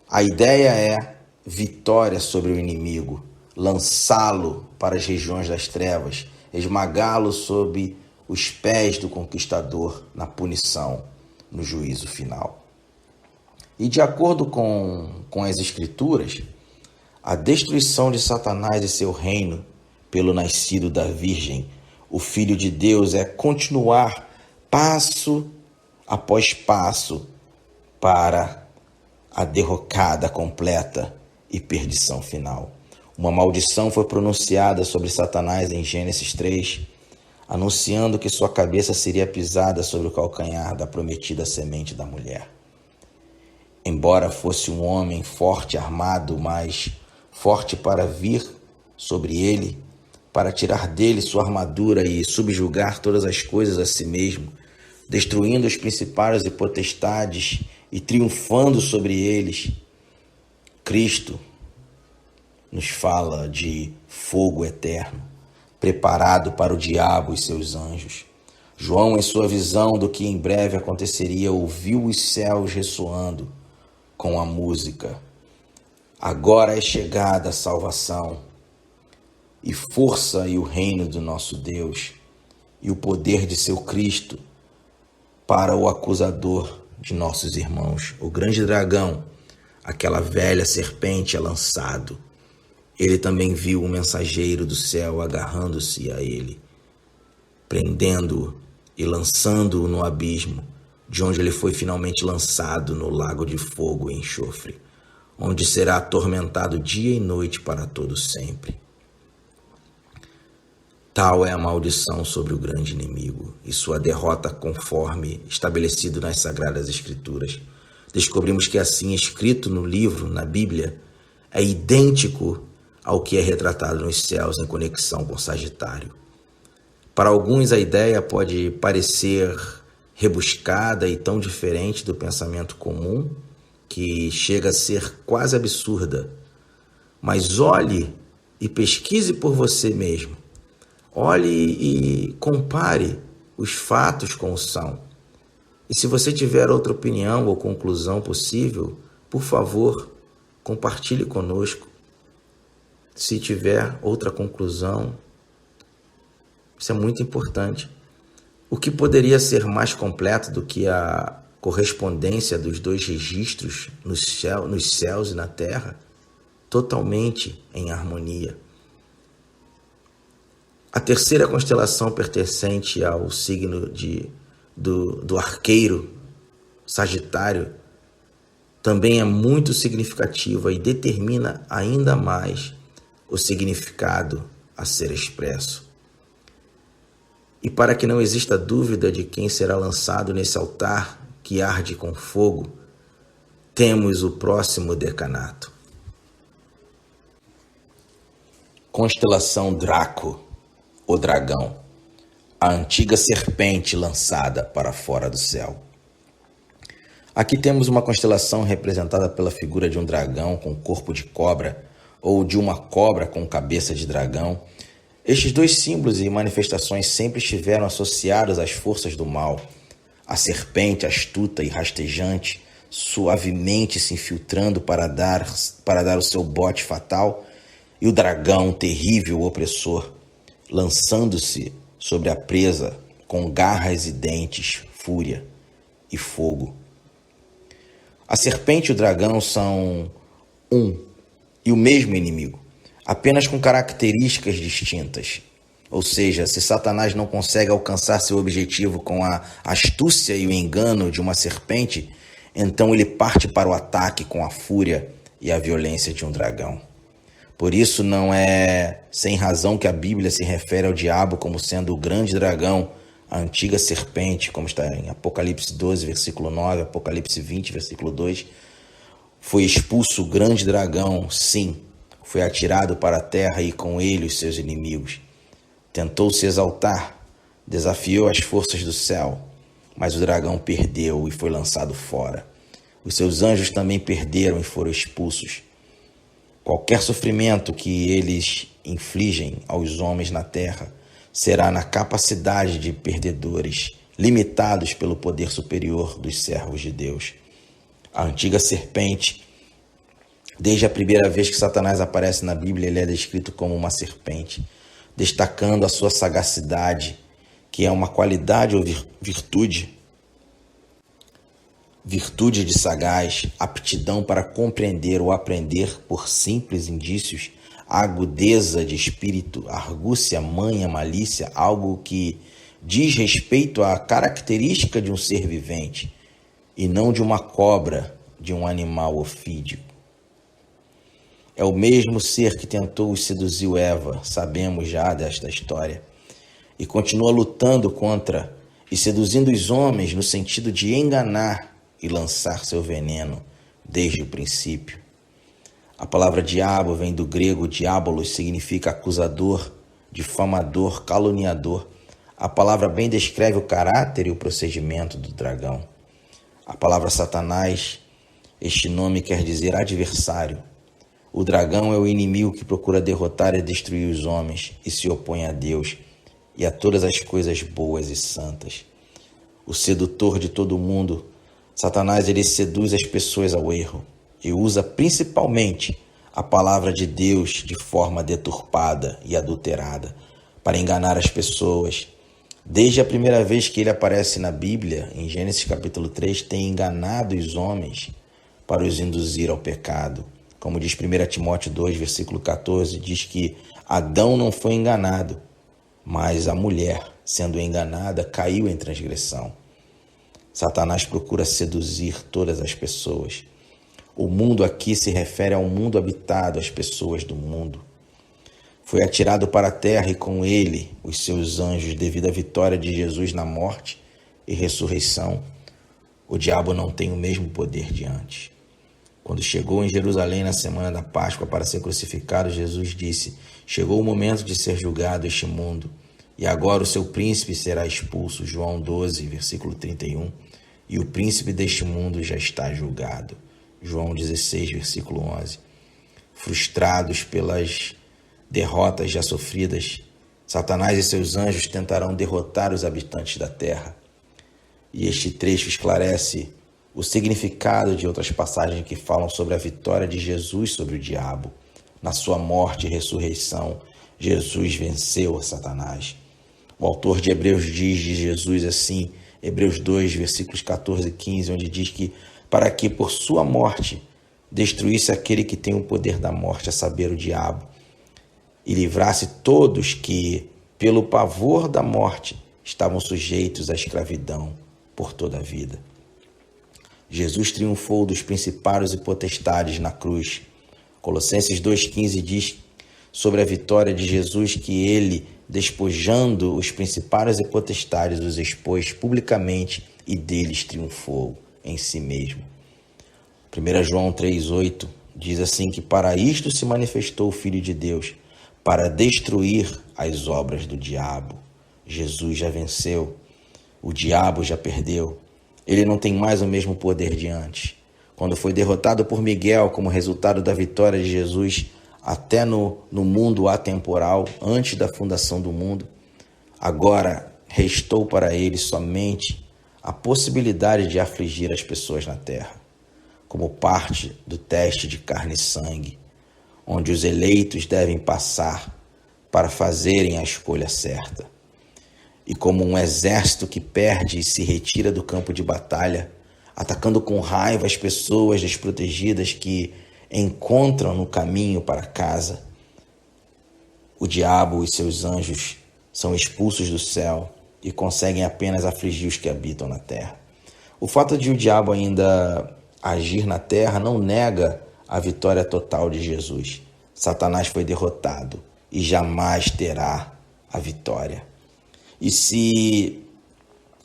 A ideia é vitória sobre o inimigo, lançá-lo para as regiões das trevas, esmagá-lo sob os pés do conquistador na punição, no juízo final. E de acordo com as Escrituras, a destruição de Satanás e seu reino pelo nascido da Virgem, o Filho de Deus, é continuar passo após passo para a derrocada completa e perdição final. Uma maldição foi pronunciada sobre Satanás em Gênesis 3, anunciando que sua cabeça seria pisada sobre o calcanhar da prometida semente da mulher. Embora fosse um homem forte, armado, mas forte para vir sobre ele, para tirar dele sua armadura e subjugar todas as coisas a si mesmo, destruindo os principados e potestades e triunfando sobre eles, Cristo nos fala de fogo eterno, preparado para o diabo e seus anjos. João, em sua visão do que em breve aconteceria, ouviu os céus ressoando com a música: agora é chegada a salvação, e força e o reino do nosso Deus, e o poder de seu Cristo, para o acusador de nossos irmãos. O grande dragão, aquela velha serpente, é lançado. Ele também viu um mensageiro do céu agarrando-se a ele, prendendo-o e lançando-o no abismo, de onde ele foi finalmente lançado no lago de fogo e enxofre, onde será atormentado dia e noite para todo sempre. Tal é a maldição sobre o grande inimigo e sua derrota conforme estabelecido nas Sagradas Escrituras. Descobrimos que assim escrito no livro, na Bíblia, é idêntico ao que é retratado nos céus em conexão com Sagitário. Para alguns a ideia pode parecer rebuscada e tão diferente do pensamento comum que chega a ser quase absurda. Mas olhe e pesquise por você mesmo. Olhe e compare os fatos com o são. E se você tiver outra opinião ou conclusão possível, por favor, compartilhe conosco. Se tiver outra conclusão, isso é muito importante. O que poderia ser mais completo do que a correspondência dos dois registros nos céus e na terra, totalmente em harmonia? A terceira constelação pertencente ao signo do arqueiro, Sagitário, também é muito significativa e determina ainda mais o significado a ser expresso. E para que não exista dúvida de quem será lançado nesse altar que arde com fogo, temos o próximo decanato. Constelação Draco, o dragão, a antiga serpente lançada para fora do céu. Aqui temos uma constelação representada pela figura de um dragão com corpo de cobra ou de uma cobra com cabeça de dragão. Estes dois símbolos e manifestações sempre estiveram associados às forças do mal. A serpente astuta e rastejante, suavemente se infiltrando para dar o seu bote fatal, e o dragão terrível opressor, lançando-se sobre a presa com garras e dentes, fúria e fogo. A serpente e o dragão são um e o mesmo inimigo, apenas com características distintas. Ou seja, se Satanás não consegue alcançar seu objetivo com a astúcia e o engano de uma serpente, então ele parte para o ataque com a fúria e a violência de um dragão. Por isso não é sem razão que a Bíblia se refere ao diabo como sendo o grande dragão, a antiga serpente, como está em Apocalipse 12, versículo 9, Apocalipse 20, versículo 2. Foi expulso o grande dragão, sim, foi atirado para a terra e com ele os seus inimigos. Tentou se exaltar, desafiou as forças do céu, mas o dragão perdeu e foi lançado fora. Os seus anjos também perderam e foram expulsos. Qualquer sofrimento que eles infligem aos homens na terra será na capacidade de perdedores, limitados pelo poder superior dos servos de Deus. A antiga serpente, desde a primeira vez que Satanás aparece na Bíblia, ele é descrito como uma serpente, destacando a sua sagacidade, que é uma qualidade ou virtude de sagaz, aptidão para compreender ou aprender por simples indícios, agudeza de espírito, argúcia, manha, malícia, algo que diz respeito à característica de um ser vivente e não de uma cobra, de um animal ofídio. É o mesmo ser que tentou e seduziu Eva, sabemos já desta história, e continua lutando contra e seduzindo os homens no sentido de enganar e lançar seu veneno desde o princípio. A palavra diabo vem do grego diabolos, significa acusador, difamador, caluniador. A palavra bem descreve o caráter e o procedimento do dragão. A palavra Satanás, este nome quer dizer adversário. O dragão é o inimigo que procura derrotar e destruir os homens e se opõe a Deus e a todas as coisas boas e santas. O sedutor de todo mundo, Satanás, ele seduz as pessoas ao erro e usa principalmente a palavra de Deus de forma deturpada e adulterada para enganar as pessoas. Desde a primeira vez que ele aparece na Bíblia, em Gênesis capítulo 3, tem enganado os homens para os induzir ao pecado. Como diz 1 Timóteo 2, versículo 14, diz que Adão não foi enganado, mas a mulher, sendo enganada, caiu em transgressão. Satanás procura seduzir todas as pessoas. O mundo aqui se refere ao mundo habitado, às pessoas do mundo. Foi atirado para a terra e com ele os seus anjos devido à vitória de Jesus na morte e ressurreição. O diabo não tem o mesmo poder de antes. Quando chegou em Jerusalém na semana da Páscoa para ser crucificado, Jesus disse: chegou o momento de ser julgado este mundo, e agora o seu príncipe será expulso. João 12, versículo 31. E o príncipe deste mundo já está julgado. João 16, versículo 11. Frustrados pelas derrotas já sofridas, Satanás e seus anjos tentarão derrotar os habitantes da terra. E este trecho esclarece o significado de outras passagens que falam sobre a vitória de Jesus sobre o diabo. Na sua morte e ressurreição, Jesus venceu a Satanás. O autor de Hebreus diz de Jesus assim, Hebreus 2, versículos 14 e 15, onde diz que para que por sua morte destruísse aquele que tem o poder da morte, a saber, o diabo, e livrasse todos que, pelo pavor da morte, estavam sujeitos à escravidão por toda a vida. Jesus triunfou dos principados e potestades na cruz. Colossenses 2,15 diz sobre a vitória de Jesus que ele, despojando os principados e potestades, os expôs publicamente e deles triunfou em si mesmo. 1 João 3,8 diz assim que para isto se manifestou o Filho de Deus, para destruir as obras do diabo. Jesus já venceu, o diabo já perdeu. Ele não tem mais o mesmo poder de antes. Quando foi derrotado por Miguel como resultado da vitória de Jesus até no mundo atemporal, antes da fundação do mundo, agora restou para ele somente a possibilidade de afligir as pessoas na terra, como parte do teste de carne e sangue, onde os eleitos devem passar para fazerem a escolha certa. E como um exército que perde e se retira do campo de batalha, atacando com raiva as pessoas desprotegidas que encontram no caminho para casa, o diabo e seus anjos são expulsos do céu e conseguem apenas afligir os que habitam na terra. O fato de o diabo ainda agir na terra não nega a vitória total de Jesus. Satanás foi derrotado e jamais terá a vitória. E se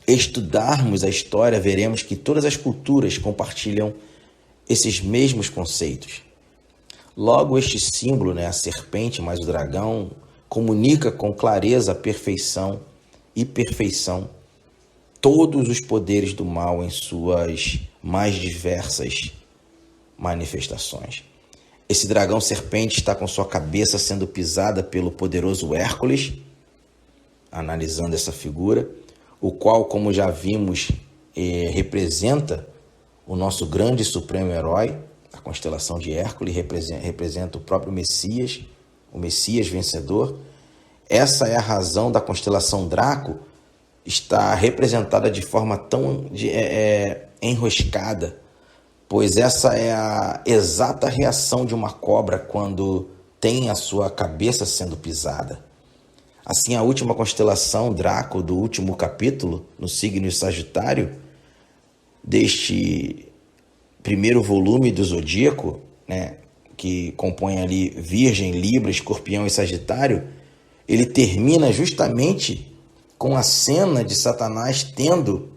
estudarmos a história, veremos que todas as culturas compartilham esses mesmos conceitos. Logo, este símbolo, a serpente mais o dragão, comunica com clareza a perfeição e perfeição todos os poderes do mal em suas mais diversas manifestações. Esse dragão serpente está com sua cabeça sendo pisada pelo poderoso Hércules, analisando essa figura, o qual, como já vimos, representa o nosso grande e supremo herói, a constelação de Hércules, representa o próprio Messias, o Messias vencedor. Essa é a razão da constelação Draco estar representada de forma tão enroscada, pois essa é a exata reação de uma cobra quando tem a sua cabeça sendo pisada. Assim, a última constelação Draco do último capítulo, no signo Sagitário, deste primeiro volume do Zodíaco, que compõe ali Virgem, Libra, Escorpião e Sagitário, ele termina justamente com a cena de Satanás tendo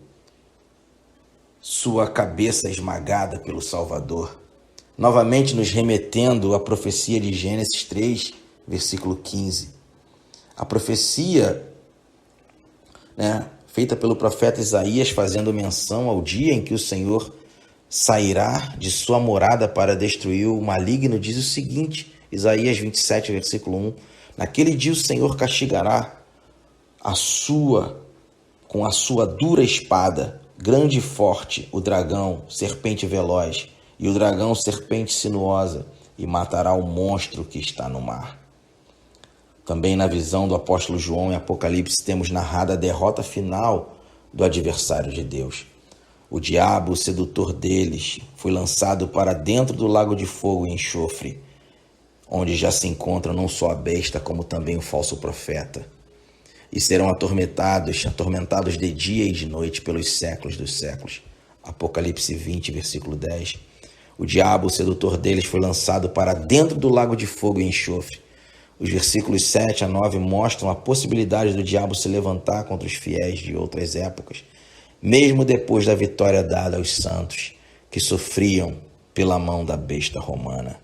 sua cabeça esmagada pelo Salvador, novamente nos remetendo à profecia de Gênesis 3, versículo 15. A profecia, feita pelo profeta Isaías, fazendo menção ao dia em que o Senhor sairá de sua morada para destruir o maligno, diz o seguinte, Isaías 27, versículo 1, naquele dia o Senhor castigará com a sua dura espada, grande e forte, o dragão, serpente veloz, e o dragão, serpente sinuosa, e matará o monstro que está no mar. Também na visão do apóstolo João em Apocalipse temos narrada a derrota final do adversário de Deus. O diabo, o sedutor deles, foi lançado para dentro do lago de fogo e enxofre, onde já se encontra não só a besta, como também o falso profeta. e serão atormentados de dia e de noite pelos séculos dos séculos. Apocalipse 20, versículo 10. O diabo, o sedutor deles, foi lançado para dentro do lago de fogo e enxofre. Os versículos 7 a 9 mostram a possibilidade do diabo se levantar contra os fiéis de outras épocas, mesmo depois da vitória dada aos santos, que sofriam pela mão da besta romana.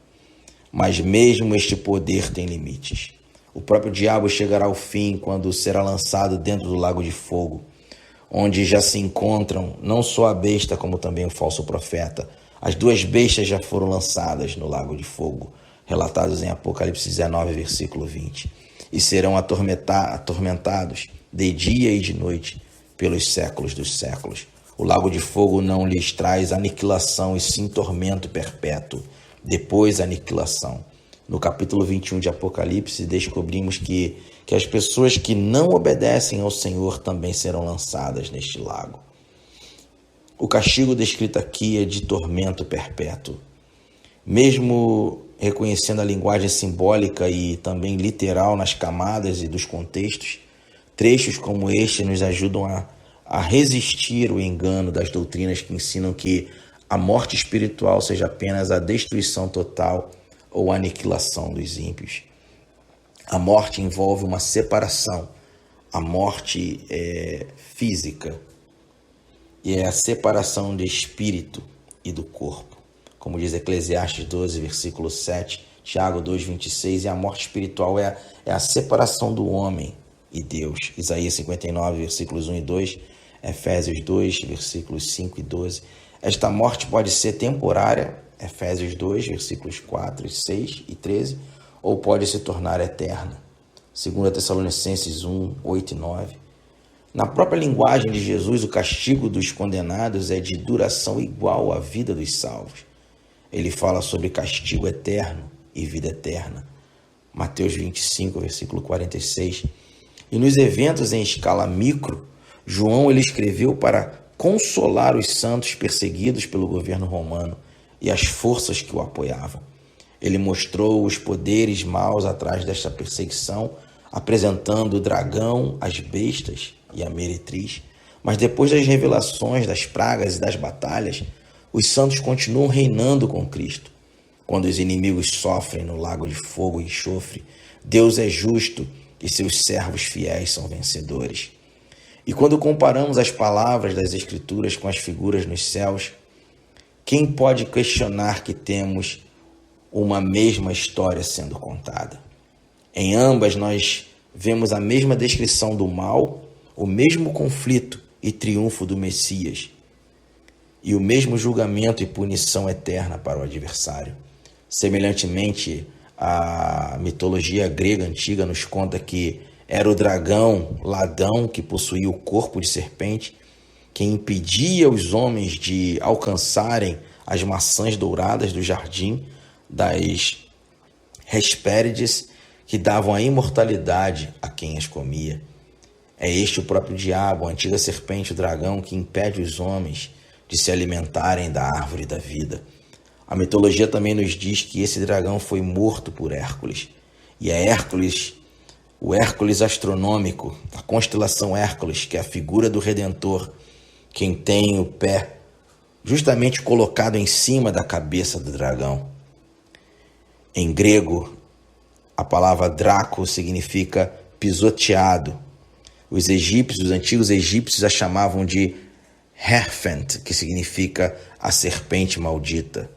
Mas mesmo este poder tem limites. O próprio diabo chegará ao fim quando será lançado dentro do lago de fogo, onde já se encontram não só a besta, como também o falso profeta. As duas bestas já foram lançadas no lago de fogo, relatados em Apocalipse 19, versículo 20, e serão atormentados de dia e de noite pelos séculos dos séculos. O lago de fogo não lhes traz aniquilação, e sim tormento perpétuo, depois aniquilação. No capítulo 21 de Apocalipse, descobrimos que as pessoas que não obedecem ao Senhor também serão lançadas neste lago. O castigo descrito aqui é de tormento perpétuo. Mesmo reconhecendo a linguagem simbólica e também literal nas camadas e dos contextos, trechos como este nos ajudam a resistir o engano das doutrinas que ensinam que a morte espiritual seja apenas a destruição total ou a aniquilação dos ímpios. A morte envolve uma separação. A morte é física e é a separação do espírito e do corpo. Como diz Eclesiastes 12, versículo 7, Tiago 2, 26, e a morte espiritual é a separação do homem e Deus. Isaías 59, versículos 1 e 2, Efésios 2, versículos 5 e 12. Esta morte pode ser temporária, Efésios 2, versículos 4, 6 e 13, ou pode se tornar eterna, 2 Tessalonicenses 1, 8 e 9. Na própria linguagem de Jesus, o castigo dos condenados é de duração igual à vida dos salvos. Ele fala sobre castigo eterno e vida eterna, Mateus 25, versículo 46. E nos eventos em escala micro, João ele escreveu para consolar os santos perseguidos pelo governo romano e as forças que o apoiavam. Ele mostrou os poderes maus atrás desta perseguição, apresentando o dragão, as bestas e a meretriz. Mas depois das revelações, das pragas e das batalhas, os santos continuam reinando com Cristo. Quando os inimigos sofrem no lago de fogo e enxofre, Deus é justo e seus servos fiéis são vencedores. E quando comparamos as palavras das Escrituras com as figuras nos céus, quem pode questionar que temos uma mesma história sendo contada? Em ambas nós vemos a mesma descrição do mal, o mesmo conflito e triunfo do Messias, e o mesmo julgamento e punição eterna para o adversário. Semelhantemente, a mitologia grega antiga nos conta que era o dragão, Ladão, que possuía o corpo de serpente, que impedia os homens de alcançarem as maçãs douradas do jardim das Hespérides, que davam a imortalidade a quem as comia. É este o próprio diabo, a antiga serpente, o dragão, que impede os homens de se alimentarem da árvore da vida. A mitologia também nos diz que esse dragão foi morto por Hércules. E é Hércules, o Hércules astronômico, a constelação Hércules, que é a figura do Redentor, quem tem o pé justamente colocado em cima da cabeça do dragão. Em grego, a palavra Draco significa pisoteado. Os antigos egípcios a chamavam de Herfent, que significa a serpente maldita.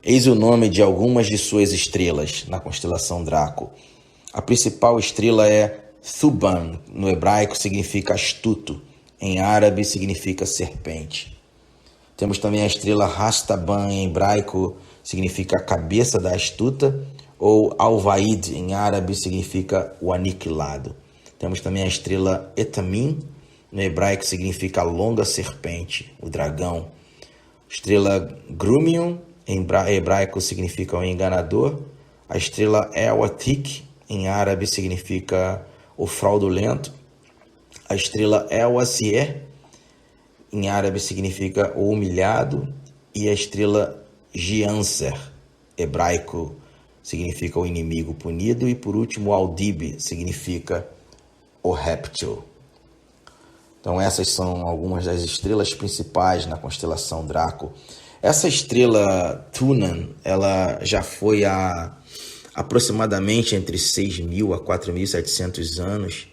Eis o nome de algumas de suas estrelas na constelação Draco. A principal estrela é Thuban, no hebraico significa astuto, em árabe significa serpente. Temos também a estrela Rastaban, em hebraico significa a cabeça da astuta, ou Alvaid, em árabe significa o aniquilado. Temos também a estrela Etamim, no hebraico significa a longa serpente, o dragão. Estrela Grumion, em hebraico significa o enganador. A estrela El-Atik, em árabe significa o fraudulento. A estrela El-Asier, em árabe significa o humilhado. E a estrela Gianser, hebraico significa o inimigo punido. E por último, Aldib significa o réptil. Então essas são algumas das estrelas principais na constelação Draco. Essa estrela Thunan, ela já foi há aproximadamente entre 6.000 a 4.700 anos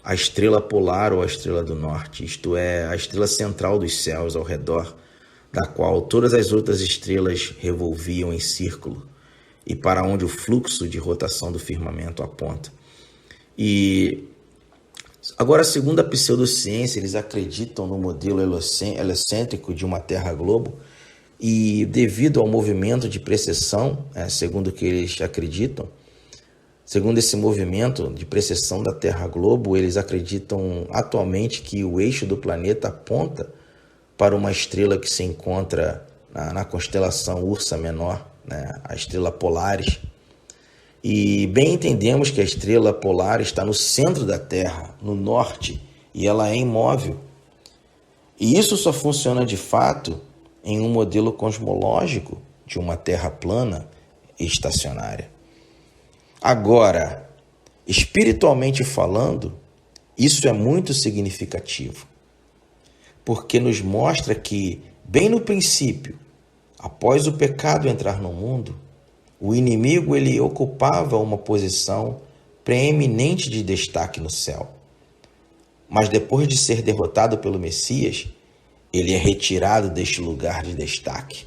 a estrela polar ou a estrela do norte, isto é, a estrela central dos céus ao redor da qual todas as outras estrelas revolviam em círculo e para onde o fluxo de rotação do firmamento aponta. E agora, segundo a pseudociência, eles acreditam no modelo heliocêntrico de uma Terra-globo e devido ao movimento de precessão, segundo o que eles acreditam, segundo esse movimento de precessão da Terra-globo, eles acreditam atualmente que o eixo do planeta aponta para uma estrela que se encontra na constelação Ursa Menor, né, a estrela Polaris. E bem entendemos que a estrela polar está no centro da Terra, no norte, e ela é imóvel. E isso só funciona de fato em um modelo cosmológico de uma Terra plana e estacionária. Agora, espiritualmente falando, isso é muito significativo, porque nos mostra que, bem no princípio, após o pecado entrar no mundo, o inimigo ele ocupava uma posição preeminente de destaque no céu. Mas depois de ser derrotado pelo Messias, ele é retirado deste lugar de destaque.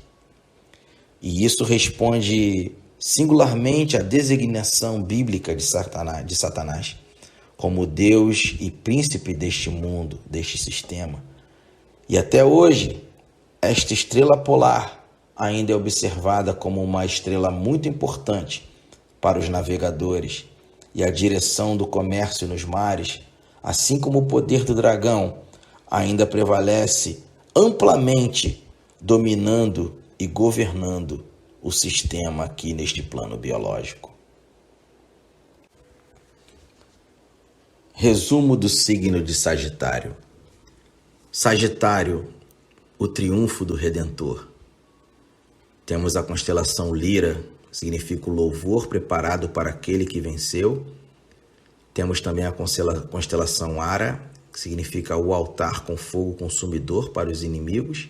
E isso responde singularmente à designação bíblica de Satanás como Deus e príncipe deste mundo, deste sistema. E até hoje, esta estrela polar ainda é observada como uma estrela muito importante para os navegadores e a direção do comércio nos mares, assim como o poder do dragão, ainda prevalece amplamente, dominando e governando o sistema aqui neste plano biológico. Resumo do signo de Sagitário. Sagitário, o triunfo do Redentor. Temos a constelação Lira, que significa o louvor preparado para aquele que venceu. Temos também a constelação Ara, que significa o altar com fogo consumidor para os inimigos.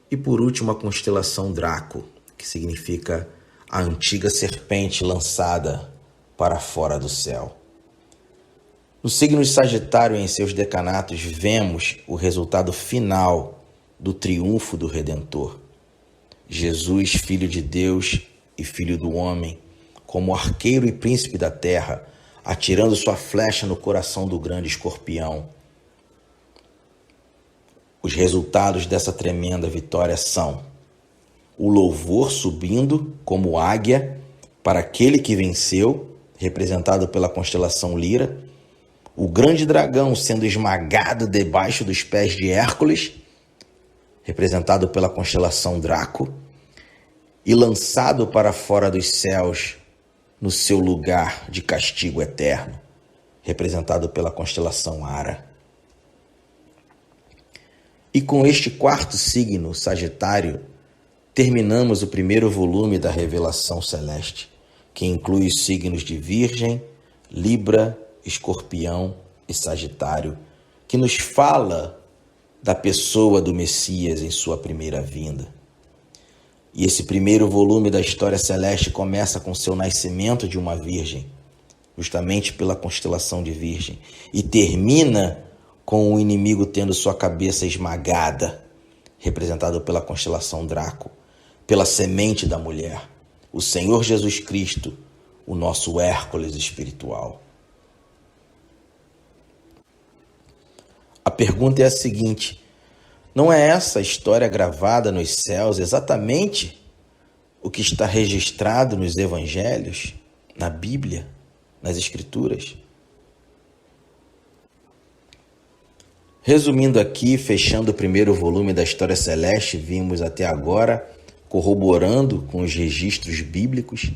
E por último, a constelação Draco, que significa a antiga serpente lançada para fora do céu. No signo de Sagitário, em seus decanatos, vemos o resultado final do triunfo do Redentor. Jesus, Filho de Deus e Filho do homem, como arqueiro e príncipe da terra, atirando sua flecha no coração do grande escorpião. Os resultados dessa tremenda vitória são o louvor subindo como águia para aquele que venceu, representado pela constelação Lira, o grande dragão sendo esmagado debaixo dos pés de Hércules, representado pela constelação Draco, e lançado para fora dos céus no seu lugar de castigo eterno, representado pela constelação Ara. E com este quarto signo, Sagitário, terminamos o primeiro volume da Revelação Celeste, que inclui os signos de Virgem, Libra, Escorpião e Sagitário, que nos fala da pessoa do Messias em sua primeira vinda. E esse primeiro volume da história celeste começa com seu nascimento de uma virgem, justamente pela constelação de Virgem, e termina com o inimigo tendo sua cabeça esmagada, representado pela constelação Draco, pela semente da mulher, o Senhor Jesus Cristo, o nosso Hércules espiritual. A pergunta é a seguinte: não é essa a história gravada nos céus exatamente o que está registrado nos evangelhos, na Bíblia, nas Escrituras? Resumindo aqui, fechando o primeiro volume da História Celeste, vimos até agora, corroborando com os registros bíblicos,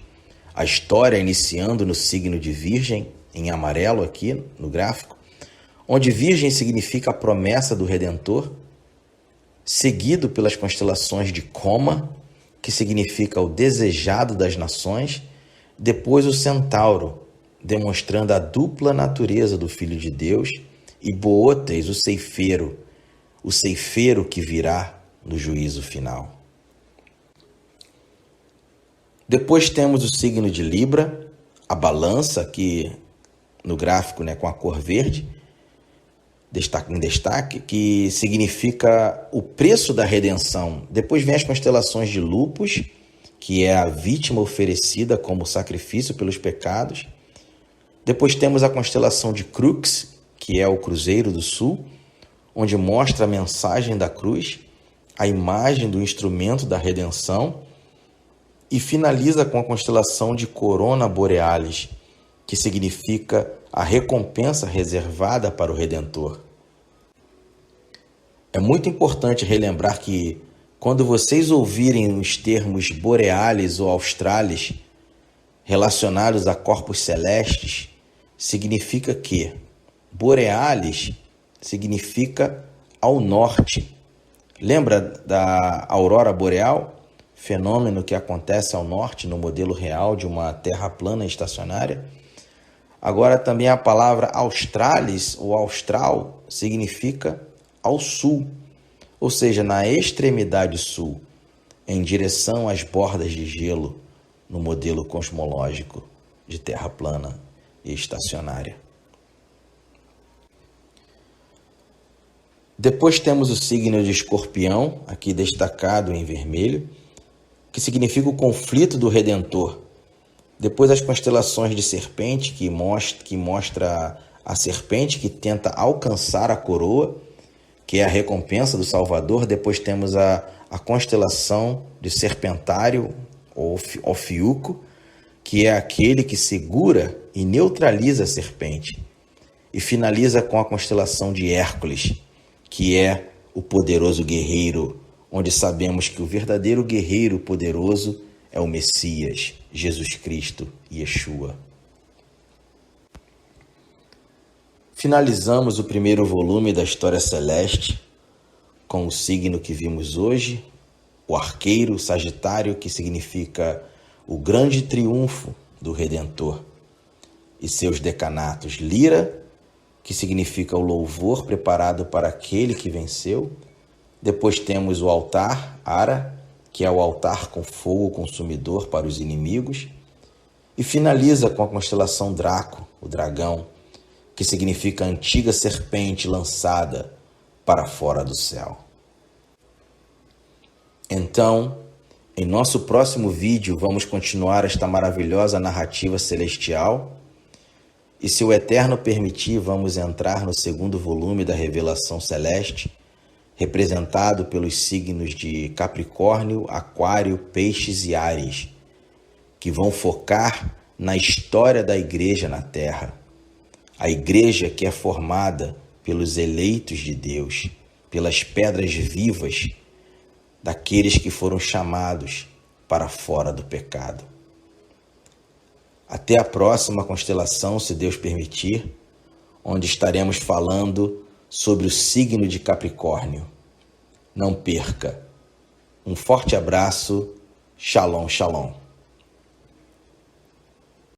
a história iniciando no signo de Virgem, em amarelo aqui no gráfico, onde Virgem significa a promessa do Redentor, seguido pelas constelações de Coma, que significa o desejado das nações, depois o Centauro, demonstrando a dupla natureza do Filho de Deus, e Boôtes, o ceifeiro que virá no juízo final. Depois temos o signo de Libra, a balança, aqui no gráfico, com a cor verde, em destaque, que significa o preço da redenção. Depois vem as constelações de Lupus, que é a vítima oferecida como sacrifício pelos pecados. Depois temos a constelação de Crux, que é o Cruzeiro do Sul, onde mostra a mensagem da cruz, a imagem do instrumento da redenção, e finaliza com a constelação de Corona Borealis, que significa a recompensa reservada para o Redentor. É muito importante relembrar que, quando vocês ouvirem os termos borealis ou australis relacionados a corpos celestes, significa que borealis significa ao norte. Lembra da aurora boreal? Fenômeno que acontece ao norte no modelo real de uma terra plana estacionária. Agora também a palavra australis ou austral significa ao sul, ou seja, na extremidade sul, em direção às bordas de gelo no modelo cosmológico de terra plana e estacionária. Depois temos o signo de Escorpião, aqui destacado em vermelho, que significa o conflito do Redentor. Depois as constelações de Serpente, que mostra a serpente que tenta alcançar a coroa, que é a recompensa do Salvador. Depois temos a constelação de Serpentário, ou Ofiuco, que é aquele que segura e neutraliza a serpente. E finaliza com a constelação de Hércules, que é o poderoso guerreiro, onde sabemos que o verdadeiro guerreiro poderoso é o Messias, Jesus Cristo, Yeshua. Finalizamos o primeiro volume da História Celeste com o signo que vimos hoje, o arqueiro, Sagitário, que significa o grande triunfo do Redentor, e seus decanatos, Lira, que significa o louvor preparado para aquele que venceu. Depois temos o altar, Ara, que é o altar com fogo consumidor para os inimigos. E finaliza com a constelação Draco, o dragão, que significa a antiga serpente lançada para fora do céu. Então, em nosso próximo vídeo, vamos continuar esta maravilhosa narrativa celestial. E se o Eterno permitir, vamos entrar no segundo volume da Revelação Celeste, representado pelos signos de Capricórnio, Aquário, Peixes e Áries, que vão focar na história da igreja na Terra. A igreja que é formada pelos eleitos de Deus, pelas pedras vivas daqueles que foram chamados para fora do pecado. Até a próxima constelação, se Deus permitir, onde estaremos falando sobre o signo de Capricórnio. Não perca. Um forte abraço. Shalom, shalom.